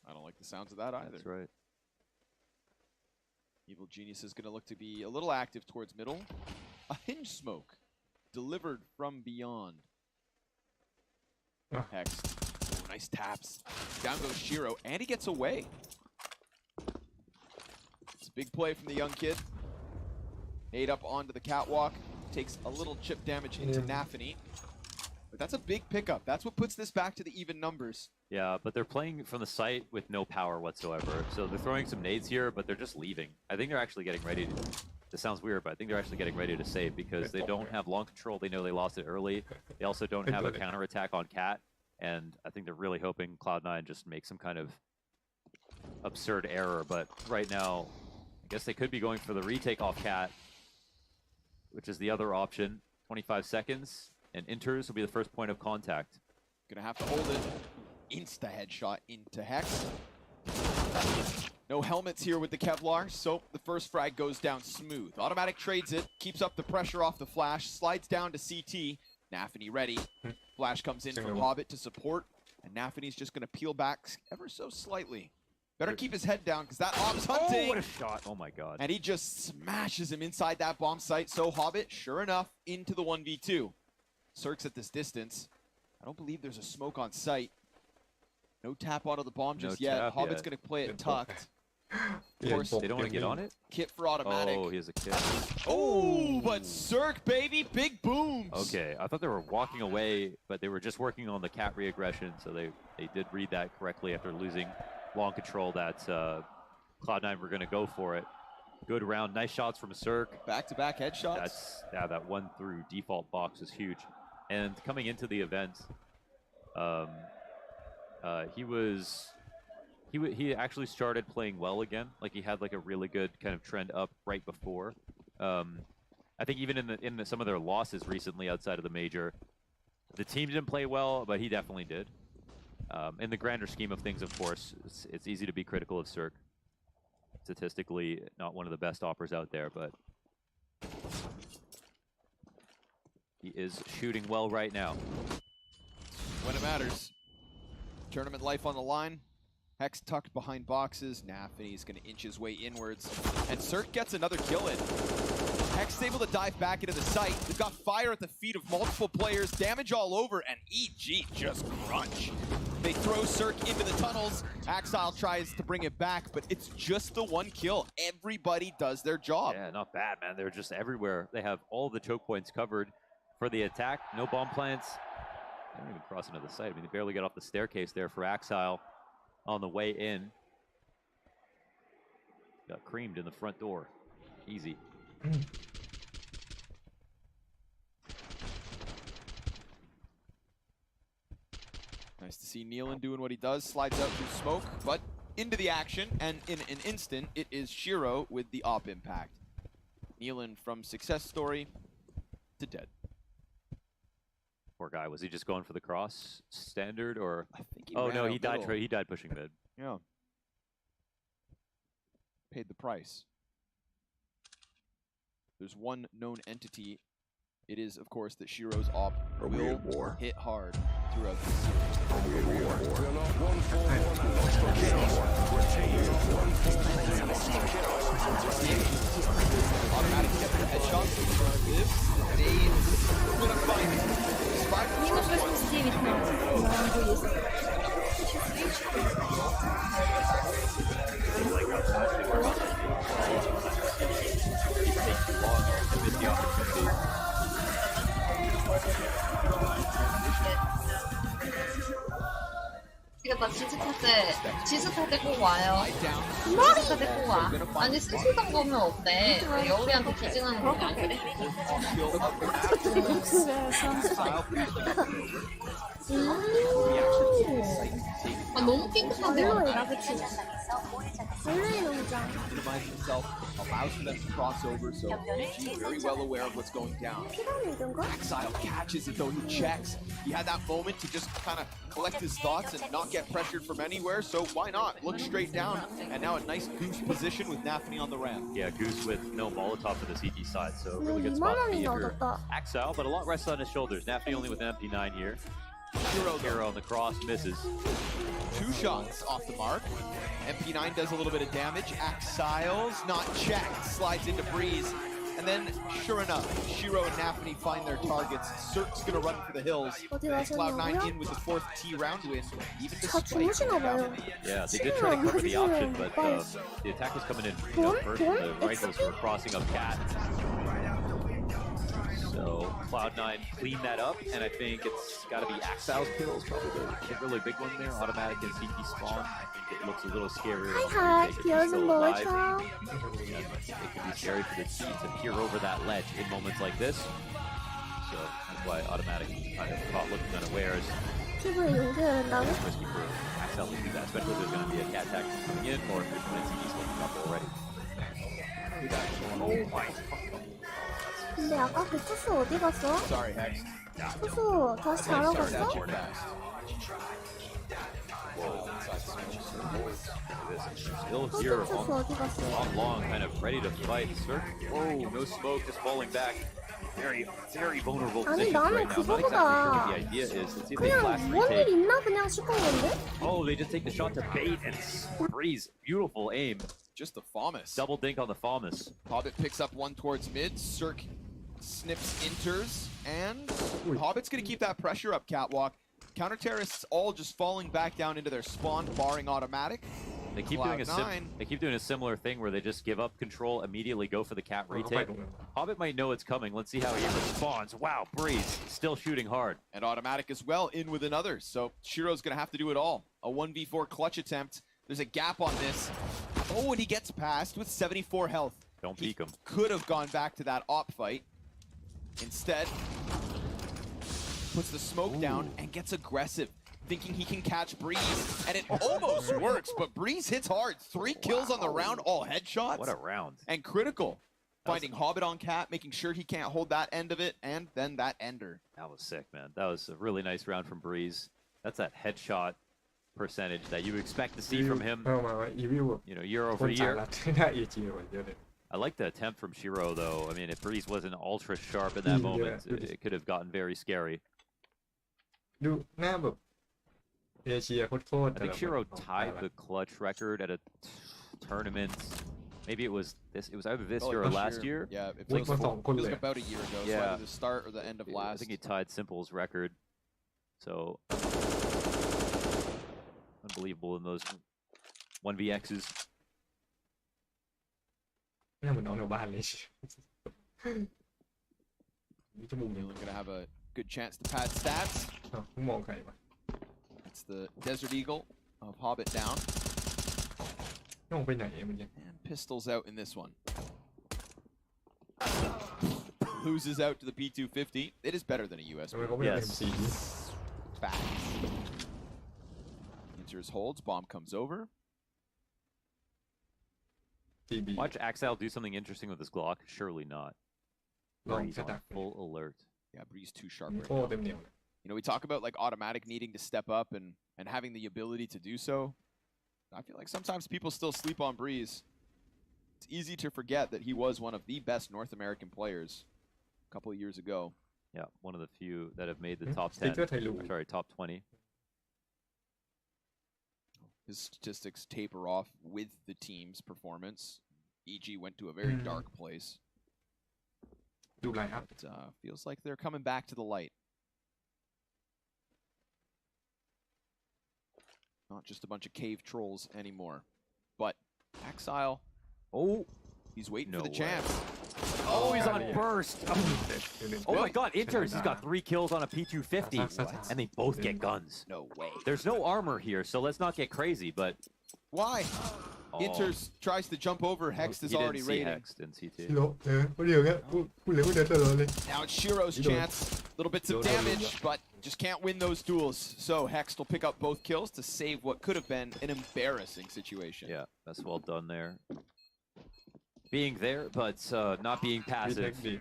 I don't like the sounds of that either. That's right. Evil Genius is going to look to be a little active towards middle. A hinge smoke delivered from beyond. Hex. Oh, nice taps. Down goes Shiro, and he gets away. It's a big play from the young kid. Nade up onto the catwalk. Takes a little chip damage into Nafany. But that's a big pickup. That's what puts this back to the even numbers. Yeah, but they're playing from the site with no power whatsoever. So they're throwing some nades here, but they're just leaving. I think they're actually getting ready to... This sounds weird, but I think they're actually getting ready to save because they don't have long control. They know they lost it early. They also don't have a counterattack on Cat. And I think they're really hoping Cloud9 just makes some kind of absurd error. But right now, I guess they could be going for the retake off Cat, which is the other option. 25 seconds, and enters will be the first point of contact. Gonna have to hold it. Insta headshot into Hex. No helmets here with the Kevlar, so the first frag goes down smooth. Automatic trades it, keeps up the pressure off the flash, slides down to CT. Nafany ready. Flash comes in from Hobbit to support, and Nafany's just gonna peel back ever so slightly. Better keep his head down, because that Op's hunting! Oh, what a shot! Oh my god. And he just smashes him inside that bomb site, so Hobbit, sure enough, into the 1v2. Cirque's at this distance. I don't believe there's a smoke on site. No tap onto the bomb just yet. Hobbit's going to play it tucked. Of course, they don't want to get on it? Kit for automatic. Oh, he has a kit. Oh, but Cirque, baby, big booms. Okay, I thought they were walking away, but they were just working on the Cat re-aggression, so they did read that correctly after losing long control that Cloud9 were going to go for it. Good round, nice shots from Cirque. Back-to-back headshots. That one through default box is huge. And coming into the event, he actually started playing well again. Like he had like a really good kind of trend up right before. I think even in some of their losses recently outside of the major, the team didn't play well, but he definitely did. In the grander scheme of things, of course, it's easy to be critical of Cirque. Statistically, not one of the best operas out there, but he is shooting well right now. When it matters. Tournament life on the line. Hex tucked behind boxes. Nafany's going to inch his way inwards. And Cirque gets another kill in. Hex is able to dive back into the site. We've got fire at the feet of multiple players. Damage all over. And EG just crunch. They throw Cirque into the tunnels. Axile tries to bring it back, but it's just the one kill. Everybody does their job. Yeah, not bad, man. They're just everywhere. They have all the choke points covered for the attack. No bomb plants. They don't even cross into the site. I mean, they barely get off the staircase there for Axile on the way in. Got creamed in the front door. Easy. Nice to see Nealon doing what he does. Slides out through smoke, but into the action. And in an instant, it is Shiro with the op impact. Nealon from success story to dead. Poor guy. Was he just going for the cross standard or? I think he no, he died. He died pushing mid. Yeah. Paid the price. There's one known entity. It is, of course, that Shiro's op will hit hard throughout the series. Automatic get the headshot. Gonna find it. Минус 89 на есть. 나 지스 탈 때 꼭 와요. 지스 탈 때 꼭 와. 아니 스시던 거면 어때? 여우리한테 기증하는 거 안 그래? 아 너무 깨끗한데? 별로야, 그치? 원래 농장. Minimize himself, allows for them to cross over, so he's very well aware of what's going down. 피라미드인가? Exile catches it though, he checks. He had that moment to just kind of collect his thoughts and not get pressured from anywhere, so why not? Look straight down, and now a nice goose position with Nafany on the ramp. Yeah, Goose with no Molotov for the CT side, so really good spot to be here. Axile, but a lot rests on his shoulders. Nafany only with an MP9 here. Hero on the cross misses. 2 shots off the mark. MP9 does a little bit of damage. Axiles not checked, slides into Breeze. And then, sure enough, Shiro and Nafany find their targets. Cirque's gonna run for the hills. And Cloud9 in with the 4th T round win, even despite Yeah, they did try to cover the option, but the attack was coming in first. The rifles were crossing up Cat. So Cloud9 cleaned that up, and I think it's got to be Axile's kills, probably the really big one there. Automatic and CT spawn. I think it looks a little scarier. Hi, beerjumbo. It can be scary for the team to peer over that ledge in moments like this. So that's why Automatic kind of caught looking unawares. 피부에 용서해야 된다고? It's risky for Axile to do that, especially if there's going to be a cat attack coming in, or if there's when CT's looking up already. Oh my. 근데 아까 그 투수 어디 갔어? Sorry, Hex. 투수 다시 잘하고 Start 있어? at you fast. Still 투수 here 투수 어디 갔어? long, kind of ready to fight. Oh, no smoke, just falling back. Very, very vulnerable 아니 position 나는 right now. Not exactly sure 그거보다 what the idea is. Let's see if they flash 그냥 뭔 일 retake. 있나 그냥 싶은 건데? Oh, they just take the shot to bait and Breeze. Beautiful aim. Just the Fomus. Double dink on the Fomus. Hobbit picks up one towards mid. Cirque snips inters. And Hobbit's going to keep that pressure up, Catwalk. Counter terrorists all just falling back down into their spawn, barring automatic. They keep doing a similar thing where they just give up control, immediately go for the cat retake. Hobbit might know it's coming. Let's see how he responds. Wow, Breeze still shooting hard. And automatic as well, in with another. So Shiro's going to have to do it all. A 1v4 clutch attempt. There's a gap on this. Oh, and he gets past with 74 health. Don't peek him. Could have gone back to that op fight. Instead, puts the smoke down and gets aggressive, thinking he can catch Breeze. And it almost works, but Breeze hits hard. 3 kills on the round, all headshots. What a round. And critical. Finding Hobbit on Cat, making sure he can't hold that end of it, and then that ender. That was sick, man. That was a really nice round from Breeze. That's that headshot percentage that you expect to see from him, you know, year over year. I like the attempt from Shiro, though. I mean, if Breeze wasn't ultra sharp in that moment, it could have gotten very scary. I think Shiro tied the clutch record at a tournament. Maybe it was this. It was either this year or last year. Yeah, it was about a year ago. So Yeah. either the start or the end of last. I think he tied Simple's record. So unbelievable in those 1vx's. หน้าเหมือนน้องแถวบ้านเลย Nealon gonna have a good chance to pad stats. อ้าวมองใครวะ It's the Desert Eagle of Hobbit down. มองไปไหนเมื่อกี้ And pistols out in this one. Loses out to the P250. It is better than a US. ทำไมเขาไม่เอา Yes. MC Fact. Enters holds. Bomb comes over. TB Watch Axel do something interesting with his Glock. Surely not. ลอง Breeze สตัก on full alert. Yeah, Breeze too sharp right โอ้ now. เต็มเหนียวเลย You know, we talk about like automatic needing to step up and having the ability to do so. I feel like sometimes people still sleep on Breeze. It's easy to forget that he was one of the best North American players a couple of years ago. Yeah, one of the few that have made the Hmm? top 10. Sticker ไทยรู Sorry, top 20. His statistics taper off with the team's performance. EG went to a very dark place. ดูไลน์อัพ It feels like they're coming back to the light. Not just a bunch of cave trolls anymore. But Axile, Oh, he's waiting No for the way. chance. oh, he's on yeah. burst. เดี๋ยว Oh my god, Inters, he's got 3 kills on a P250. And they both get guns. No way. There's no armor here, so let's not get crazy, but Why? Oh. Inters tries to jump over. Hext is he already didn't see raiding. Hex, didn't see T. ลบเดี๋ยวเงี้ยพูดเลยพูดเดินตลอดเลย Now it's Shiro's You don't- chance. Little bits of You don't- damage, but just can't win those duels. So Hext will pick up both kills to save what could have been an embarrassing situation. Yeah, that's well done there. Being there, but not being มีเทค passive. ดี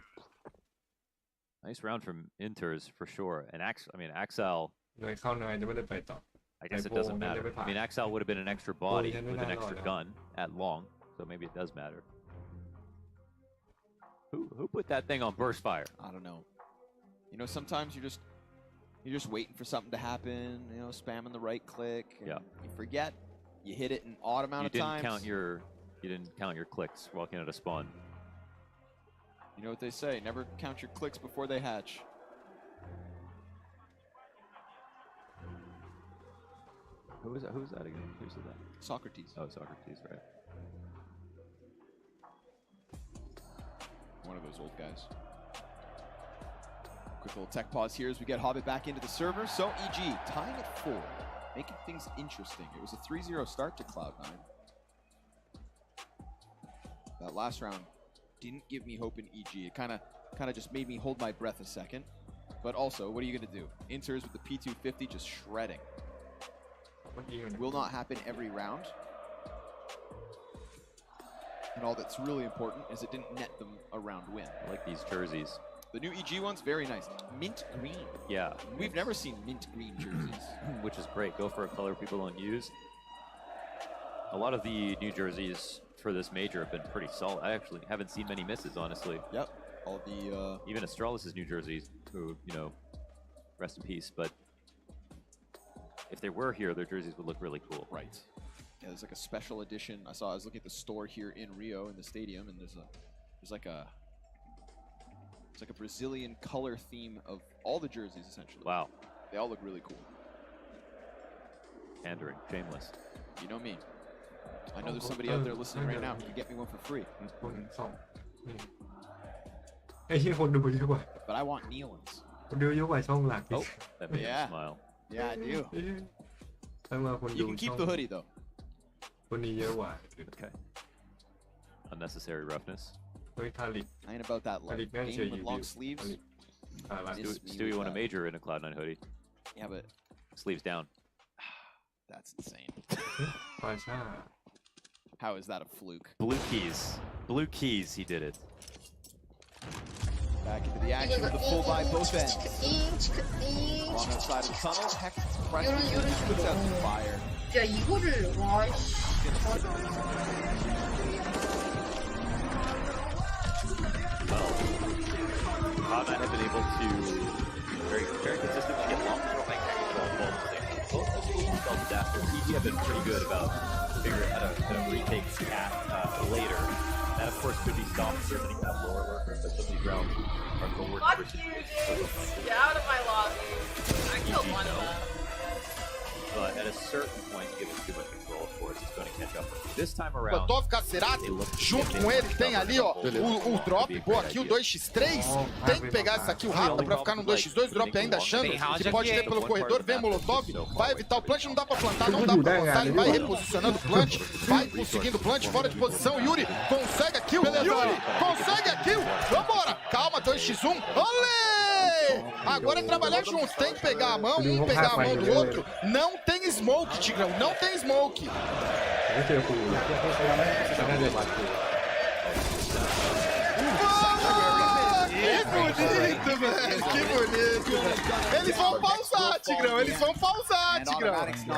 Nice round from Inters for sure. And Axel, หน่วยเข้านายจะไม่ได้ไปต่อ I guess it Bowl, doesn't then matter. never I mean, Axel would have been an extra Bowl, body then with an never extra know. gun at long, so maybe it does matter. Who put that thing on burst fire? I don't know. You know, sometimes you're just You're just waiting for something to happen, you know, spamming the right click. And Yeah. You forget, you hit it an odd amount of times. You didn't count your clicks walking out of spawn. You know what they say, never count your clicks before they hatch. Who was that again? Who said that? Socrates. Oh, Socrates, right. One of those old guys. Quick little tech pause here as we get Hobbit back into the server. So EG tying at 4, making things interesting. It was a 3-0 start to Cloud9. That last round didn't give me hope in EG. It kind of just made me hold my breath a second. But also, what are you going to do? Inters with the P250 just shredding. Will not happen every round. And all that's really important is it didn't net them a round win. I like these jerseys. The new EG one's very nice. Mint green. Yeah. We've never seen mint green jerseys. Which is great. Go for a color people don't use. A lot of the new jerseys for this major have been pretty solid. I actually haven't seen many misses, honestly. Yep. All the even Astralis' new jerseys, who, you know, rest in peace, but if they were here, their jerseys would look really cool. Right. Yeah, there's like a special edition. I was looking at the store here in Rio in the stadium, and there's like a Brazilian color theme of all the jerseys essentially. Wow. They all look really cool. Pandering, shameless. You know me. I know there's somebody out there listening right now who can get me one for free. คนสองไอ้ที่คนดูเยอะกว่า But I want neons. คนดูเยอะกว่าช่องหลัก Oh, that made Yeah. me smile. Yeah, I do. ตั้งมาคน You ดู can ช่ keep อง the hoodie though. คนนี้เยอะกว่า Okay. Unnecessary roughness. เฮ้ยทาริก I ain't about that life. Talik nga, siya Game with yung long view. sleeves. Talik. อ่าละ It's me Stewie with won a that. major in a Cloud9 hoodie. Yeah, but Sleeves down. that's insane. ปาชา How is that a fluke? Blue keys. Blue keys, he did it. Back into the action with the full by both ends. 치크띵. Along the side of the tunnel, Hex presses, puts out some fire. 야 이거를 와. Well, Cloud9 have been able to very consistently get long throwing both themselves adapters. EG have been pretty good about figuring out how to retake cat later. That of course could be stopped for any kind of lower lurkers, but some of these rounds are forward. Fuck you, dude! Get out of my lobby. I killed one of them. But at a certain point, given too much control, of course, it's going to catch up. This time around, Tov Cacerati, junto com ele, tem ali, ó, o drop, pô, aqui o 2x3, tem que pegar essa kill rápida pra ficar no 2x2, o drop ainda achando que pode ter pelo corredor, vem Molotov, vai evitar o plant, não dá pra plantar, não dá pra plantar, ele vai reposicionando o plant, vai conseguindo o plant, fora de posição, Yuri consegue a kill, Yuri consegue a kill, vambora, calma, 2x1, olê! Agora é trabalhar juntos, tem que pegar a mão, um pegar a mão do outro, não tem smoke, Tigrão, não tem smoke. ไม่เจอกูจะน่าจะมากู Que bonito, velho, que bonito. Eles vão pausar, Tigrão, eles vão pausar, Tigrão.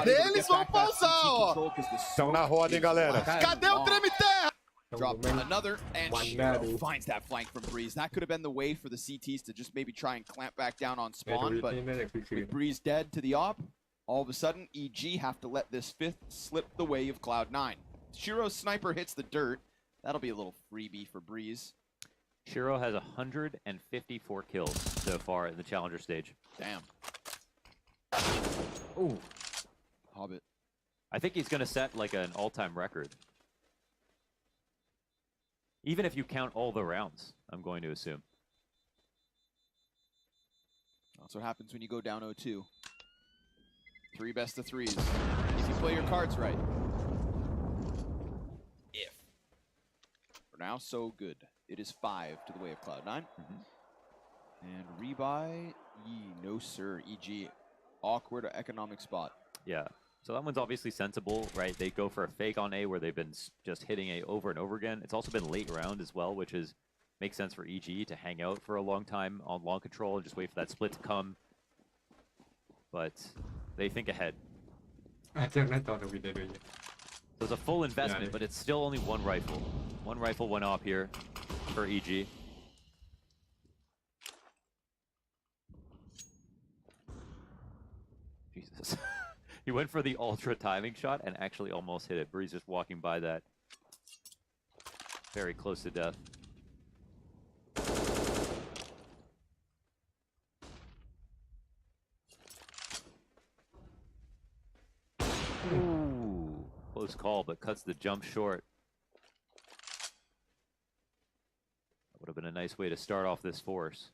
Eles vão pausar, ó. Estão na roda, hein, galera. Cadê o treme terra? Drop another, and Shiro finds that flank from Breeze. That could have been the way for the CTs to just maybe try and clamp back down on เมนู spawn, วิ but ธีน่าจะคือ with Breeze dead to the op, all of a sudden, EG have to let this 5th slip the way of Cloud9. Shiro's sniper hits the dirt. That'll be a little freebie for Breeze. Shiro has 154 kills so far in the challenger stage. Damn. Ooh. Hobbit. I think he's going to set like an all-time record. Even if you count all the rounds, I'm going to assume. That's what happens when you go down 0-2. 3 best of 3s. If you play your cards right. If. For now, so good. It is 5 to the way of Cloud9. And rebuy, no sir, EG. Awkward economic spot. Yeah. So that one's obviously sensible, right? They go for a fake on A where they've been just hitting A over and over again. It's also been late round as well, which is makes sense for EG to hang out for a long time on long control and just wait for that split to come. But they think ahead. อาจจะได้ต่อทวิตได้ด้วย So it's a full investment, but it's still only one rifle. One rifle, one op here for EG. He went for the ultra timing shot and actually almost hit it. Breeze just walking by that. Very close to death. Ooh, close call, but cuts the jump short. That would have been a nice way to start off this force.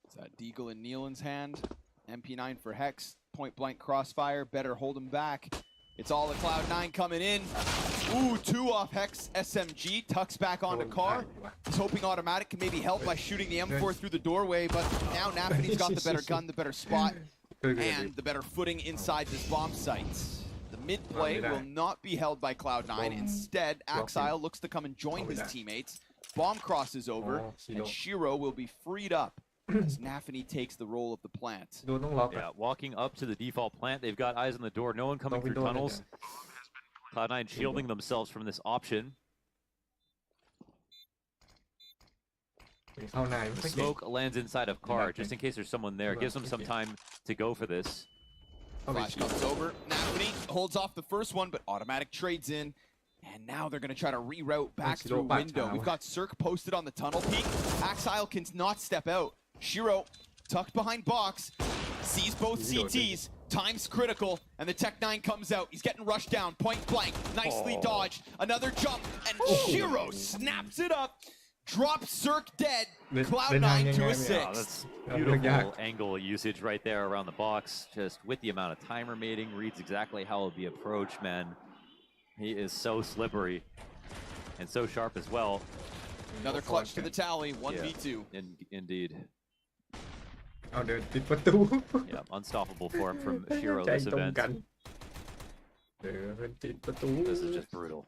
Is that Deagle in Nealon's hand? MP9 for Hex. Point blank crossfire. Better hold him back. It's all the Cloud9 coming in. Ooh, 2 off Hex SMG. Tucks back onto Car. He's hoping automatic can maybe help by shooting the M4 through the doorway, but now Nafany's got the better gun, the better spot, and the better footing inside this bomb site. The mid play will not be held by Cloud9. Instead, Axile looks to come and join his teammates. Bomb crosses over, and Shiro will be freed up as Nafany takes the role of the plant. Yeah, walking up to the default plant. They've got eyes on the door. No one coming through tunnels. Cloud9 shielding themselves from this option. The smoke lands inside of Car, just in case there's someone there. Gives them some time to go for this. Flash comes over. Nafany holds off the first one, but automatic trades in. And now they're going to try to reroute back through window. We've got Cirque posted on the tunnel peak. Axile can not step out. Shiro, tucked behind box, sees both CTs. Time's critical, and the Tech-9 comes out. He's getting rushed down, point blank. Nicely dodged. Another jump, and Shiro snaps it up. Drops Cirque dead. Cloud9 to a 6. Oh, that's beautiful angle usage right there around the box. Just with the amount of time remaining, reads exactly how it'll be approached, man. He is so slippery and so sharp as well. Another clutch to the tally, 1v2. Indeed.ปิดประตู Yeah, unstoppable for him from Shiro this event. This is just brutal.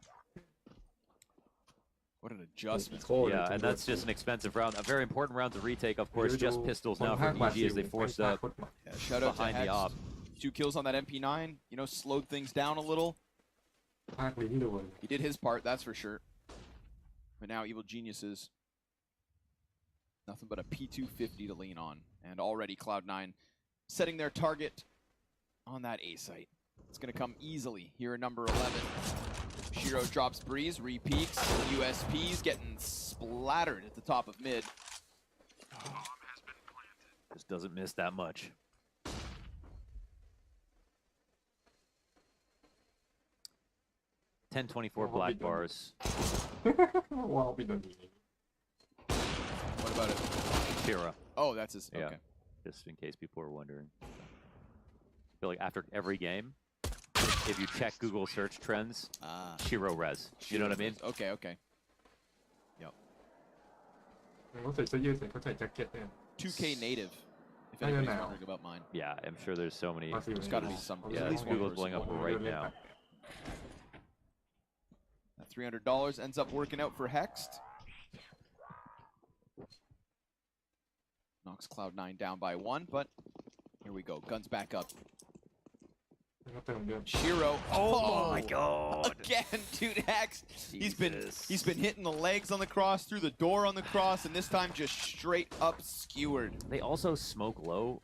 What an adjustment. Yeah, and that's just an expensive round. A very important round to retake, of course. Just pistols now for EG as they forced up Shout out behind to the Hex. op. 2 kills on that MP9, you know, slowed things down a little. He did his part, that's for sure. But now Evil Geniuses, nothing but a P250 to lean on. And already Cloud9 setting their target on that A site. It's going to come easily here at number 11. Shiro drops Breeze, re-peaks. USP's getting splattered at the top of mid. Just doesn't miss that much. $10.24 black bars. What about it? Shiro. Oh, that's his. Yeah. Okay. Just in case people are wondering. I feel like after every game, if you check Google search trends, Shiro res. You know what I mean? Okay, okay. Yep. เขาใส่เสื้อยืดเขาใส่แจ็คเก็ตเนี่ย 2K native, if anybody's wondering about mine. Yeah, I'm sure there's so many. There's got to be some. Yeah, at least one Google's person. blowing up right now. That $300 ends up working out for Hext. Knocks Cloud9 down by 1, but here we go. Guns back up. Shiro. Oh my god. Again, dude, Hex. He's been hitting the legs on the cross, through the door on the cross, and this time just straight up skewered. They also smoke low.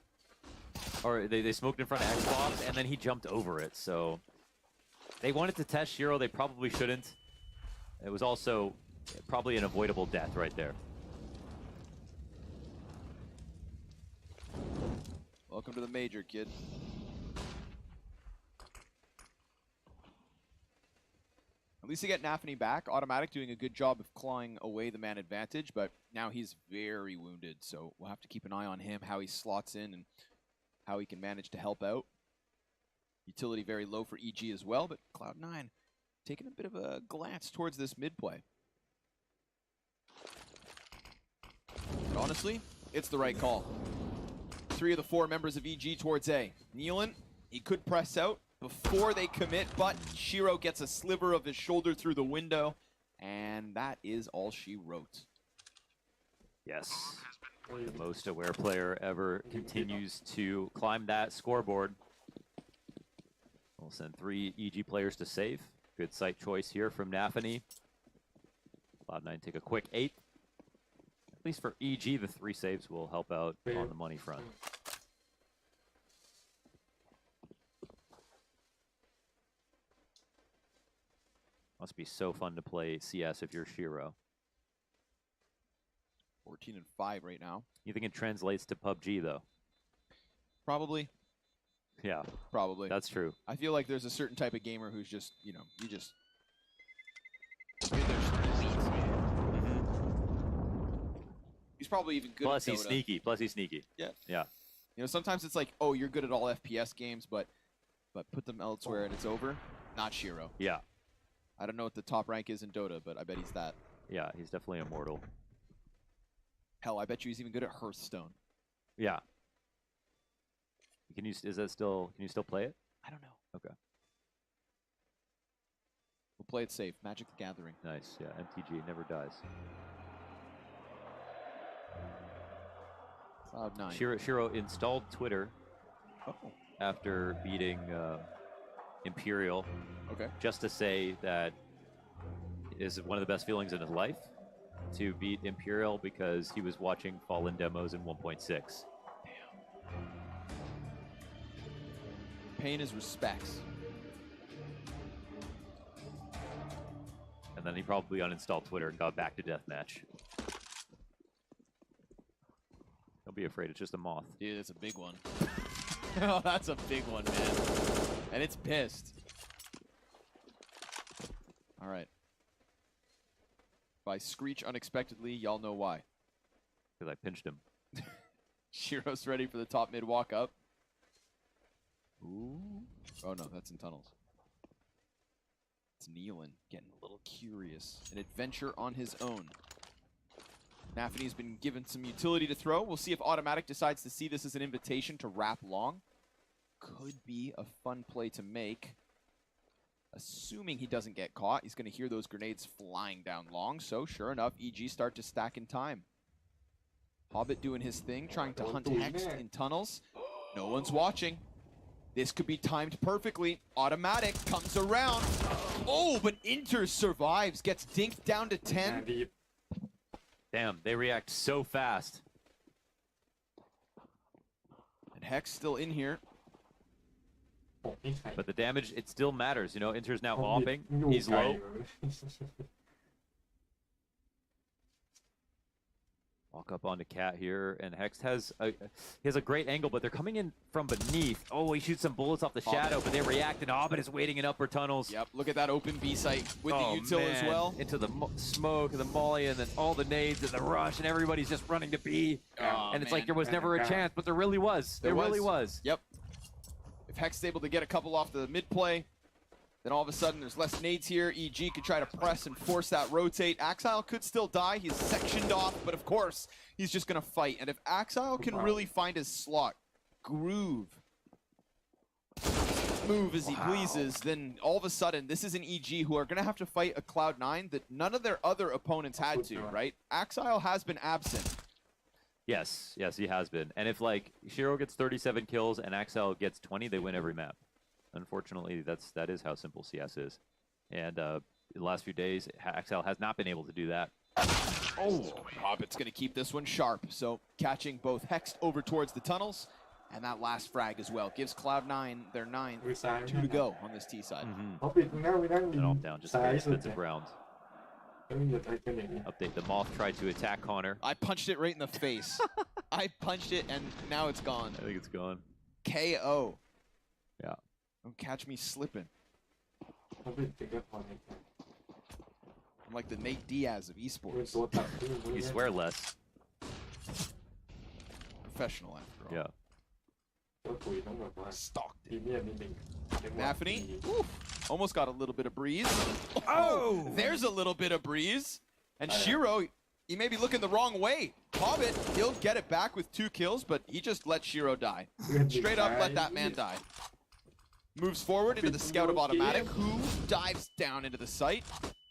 Or they smoked in front of Xbox, and then he jumped over it, so they wanted to test Shiro. They probably shouldn't. It was also probably an avoidable death right there. Welcome to the major, kid. At least they get Nafany back. Automatic doing a good job of clawing away the man advantage, but now he's very wounded, so we'll have to keep an eye on him, how he slots in, and how he can manage to help out. Utility very low for EG as well, but Cloud9 taking a bit of a glance towards this mid play. But honestly, it's the right call. 3 of the 4 members of EG towards A. Nealon, he could press out before they commit, but Shiro gets a sliver of his shoulder through the window, and that is all she wrote. Yes. The most aware player ever continues to climb that scoreboard. We'll send 3 EG players to save. Good site choice here from Nafany. Cloud9 take a quick 8. At least for EG, the 3 saves will help out on the money front. Must be so fun to play CS if you're Shiro. 14-5 right now. You think it translates to PUBG though? Probably. Yeah, Probably. that's true. I feel like there's a certain type of gamer who's just, you know, you just. They're just elite. He's probably even good Plus at he's Dota. sneaky. Plus he's sneaky. Yeah. Yeah. You know, sometimes it's like, oh, you're good at all FPS games, but put them elsewhere and it's over. Not Shiro. Yeah. I don't know what the top rank is in Dota, but I bet he's that. Yeah, he's definitely immortal. Hell, I bet you he's even good at Hearthstone. Yeah. Can you still play it? I don't know. Okay. We'll play it safe. Magic the Gathering. Nice. Yeah, MTG never dies. Cloud9. Shiro installed Twitter after beating Imperial. Okay. Just to say that it is one of the best feelings in his life to beat Imperial because he was watching Fallen demos in 1.6. Paying his respects. And then he probably uninstalled Twitter and got back to deathmatch. Don't be afraid, it's just a moth. Dude, that's a big one. Oh, that's a big one, man. And it's pissed. All right. If I screech unexpectedly, y'all know why. Because I pinched him. Shiro's ready for the top mid walk up. Ooh. Oh no, that's in tunnels. It's Nealon getting a little curious. An adventure on his own. Nafany's been given some utility to throw. We'll see if Automatic decides to see this as an invitation to wrap long. Could be a fun play to make. Assuming he doesn't get caught, he's going to hear those grenades flying down long. So sure enough, EG start to stack in time. Hobbit doing his thing, trying to hunt Hex in tunnels. No one's watching. This could be timed perfectly. Automatic comes around. Oh, but Inter survives, gets dinked down to 10. Damn, they react so fast. And Hex still in here. But the damage, it still matters. You know, Inter's now offing. He's low. Walk up onto Cat here, and Hex has a great angle, but they're coming in from beneath. Oh, he shoots some bullets off the shadow, but they react, and Hobbit is waiting in upper tunnels. Yep, look at that open B site with the util as well. Into the smoke, and the molly, and then all the nades, and the rush, and everybody's just running to B. And it's like there was never a chance, but there really was. There really was. Yep. If Hex is able to get a couple off the mid play, then all of a sudden there's less nades here. EG could try to press and force that rotate. Axile could still die. He's sectioned off, but of course, he's just going to fight. And if Axile can really find his slot, groove, move as he pleases, then all of a sudden, this is an EG who are going to have to fight a Cloud9 that none of their other opponents had to, right? Axile has been absent. Yes, he has been. And if, like, Shiro gets 37 kills and Axile gets 20, they win every map. Unfortunately, that is how simple CS is. And in the last few days, Axile has not been able to do that. Oh, Hobbit's going to keep this one sharp. So catching both Hex over towards the tunnels, and that last frag as well. Gives Cloud9 their 9, 2 to go on this T side. And off down, just a very expensive round. Update, the Moth tried to attack Connor. I punched it right in the face. I punched it, and now it's gone. I think it's gone. KO. Yeah. Don't catch me slipping. I'm like the Nate Diaz of esports. You swear less. Professional, after all. Yeah. Stalked it. Nafany, almost got a little bit of breeze. Oh, there's a little bit of breeze. And Shiro, he may be looking the wrong way. Hobbit, he'll get it back with 2 kills, but he just let Shiro die. Straight up let that man die. Moves forward into the scout of Automatic, who dives down into the site.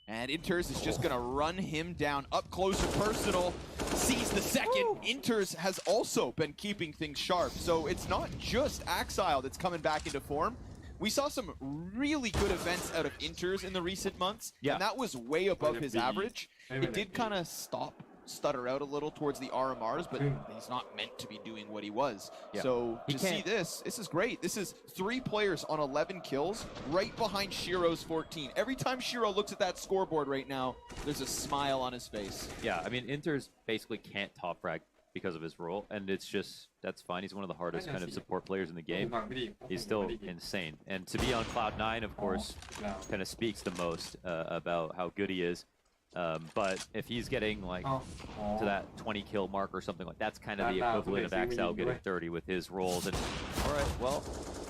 And Inters is just going to run him down up close and personal. Sees the second. Inters has also been keeping things sharp. So it's not just Axile that's coming back into form. We saw some really good events out of Inters in the recent months. Yeah. And that was way above his average. It did kind of stop stutter out a little towards the RMRs, but he's not meant to be doing what he was. Yeah. So to see this is great. This is 3 players on 11 kills right behind Shiro's 14. Every time Shiro looks at that scoreboard right now, there's a smile on his face. Yeah, I mean, Inter's basically can't top frag because of his role, and it's just, that's fine. He's one of the hardest kind of support players in the game. He's still insane. And to be on Cloud9, of course, kind of speaks the most about how good he is. But if he's getting like to that 20 kill mark or something like that's kind of the equivalent of Axel getting 30 with his roles. And all right, well,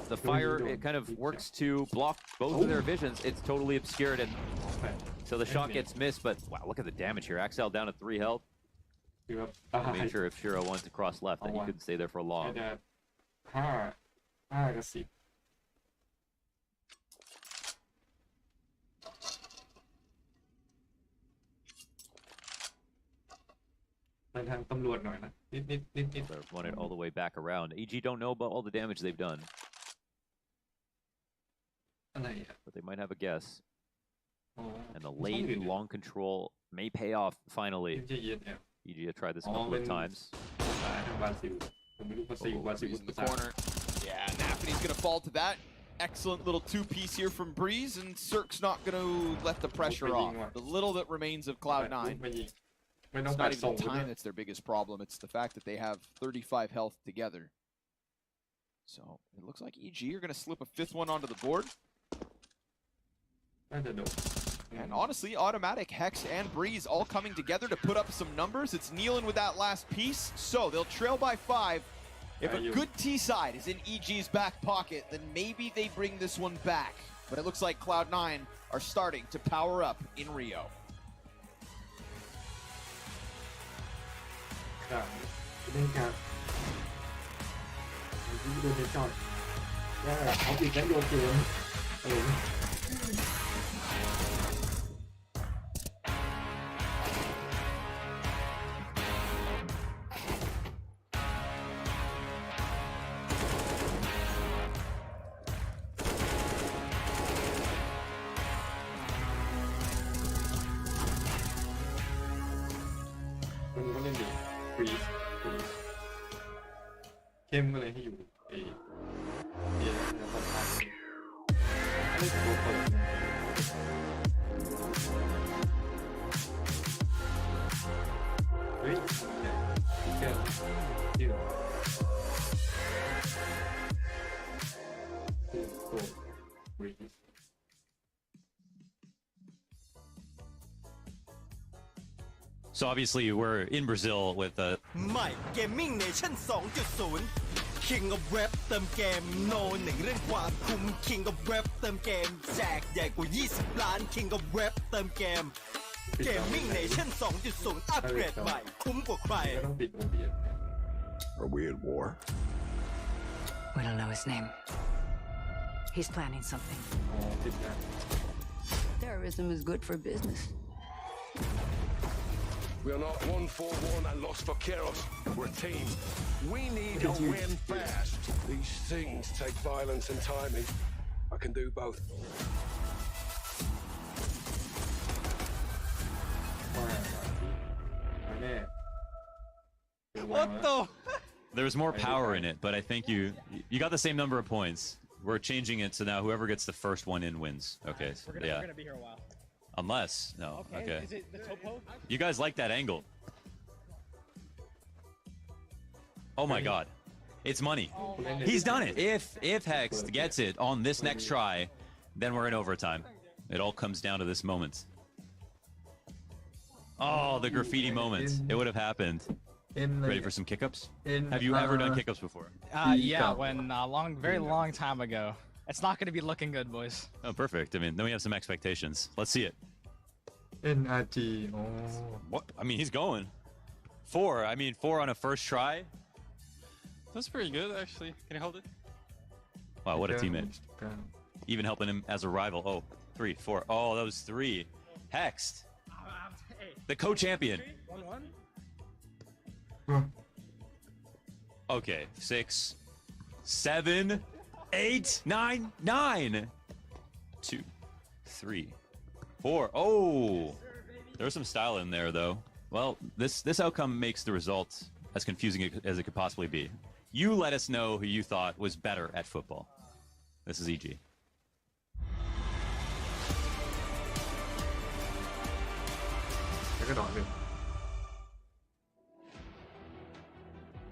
the fire, it kind of works to block both of their visions. It's totally obscured, and so the shot gets missed. But wow, look at the damage here. Axel down to 3 health. I made sure if Shiro wanted to cross left that he couldn't stay there for long. 5 กับ 10ทางตำรวจหน่อยนะนิด They're running all the way back around. EG don't know about all the damage they've done, อะไรอ่ะ but they might have a guess. อ๋อ And the late long control may pay off finally. จะเย็นเนี่ย EG have tried this a couple of times. สายทางบราซิลผมไม่รู้บราซิล Breeze in the corner. Yeah, Nafany's gonna fall to that. Excellent little 2-piece here from Breeze, and Cirque's not gonna let the pressure off. The little that remains of Cloud9. It's not even the time that's their biggest problem. It's the fact that they have 35 health together. So it looks like EG are going to slip a 5th one onto the board. And honestly, Automatic, Hex, and Breeze all coming together to put up some numbers. It's kneeling with that last piece. So they'll trail by 5. If a good T-side is in EG's back pocket, then maybe they bring this one back. But it looks like Cloud9 are starting to power up in Rio. ครับเล่นครับที่โดนเฮดช็อตว่าเขาปิดแล้วโยนเกมอะไรนี่ วันนี้ก็เล่นดีฟรีเข้มก็เลยให้อยู่เดี๋ยวแล้วก็พักเล่นตัวเปิดเฮ้ยแค่ที่เราตัวฟรี So obviously we're in Brazil with ใหม่ Gaming Nation 2.0 King of Rap เติมเกม No 1 เรื่องความคุ้ม King of Rap เติมเกมแจกใหญ่กว่า 20 ล้าน King of Rap เติมเกม Gaming Nation 2.0 อัปเกรดใหม่คุ้มกว่าใคร ก็ต้องปิด OBS Are we at war? We don't know his name. He's planning something. อ๋อติดนะ Terrorism is good for business. We are not one for one and lost for chaos. We're a team. We need a win fast. These things take violence and timing. I can do both. ว่าแน่ What the there's more power in it, but I think you got the same number of points. We're changing it so now whoever gets the first one in wins. Okay, so, yeah. We're gonna be here a while. Unless, no, okay. Is it the topo? You guys like that angle. Oh my god. It's money. He's done it. If Hex gets it on this next try, then we're in overtime. It all comes down to this moment. Oh, the graffiti moment. It would have happened. Ready for some kickups? Have you ever done kickups before? Yeah, when very long time ago. It's not gonna be looking good, boys. Oh, perfect. I mean, then we have some expectations. Let's see it. NRG อ๋อ What? I mean, he's going. 4 on a first try. That's pretty good, actually. Can you hold it? Wow, what a teammate. Even helping him as a rival. Oh, 3, 4. Oh, that was 3. Hexed. The co-champion. 1-1. Okay, 6, 7, 8, 9, 9. 2, 3, 4. Oh, there's some style in there, though. Well, this outcome makes the results as confusing as it could possibly be. You let us know who you thought was better at football. This is EG.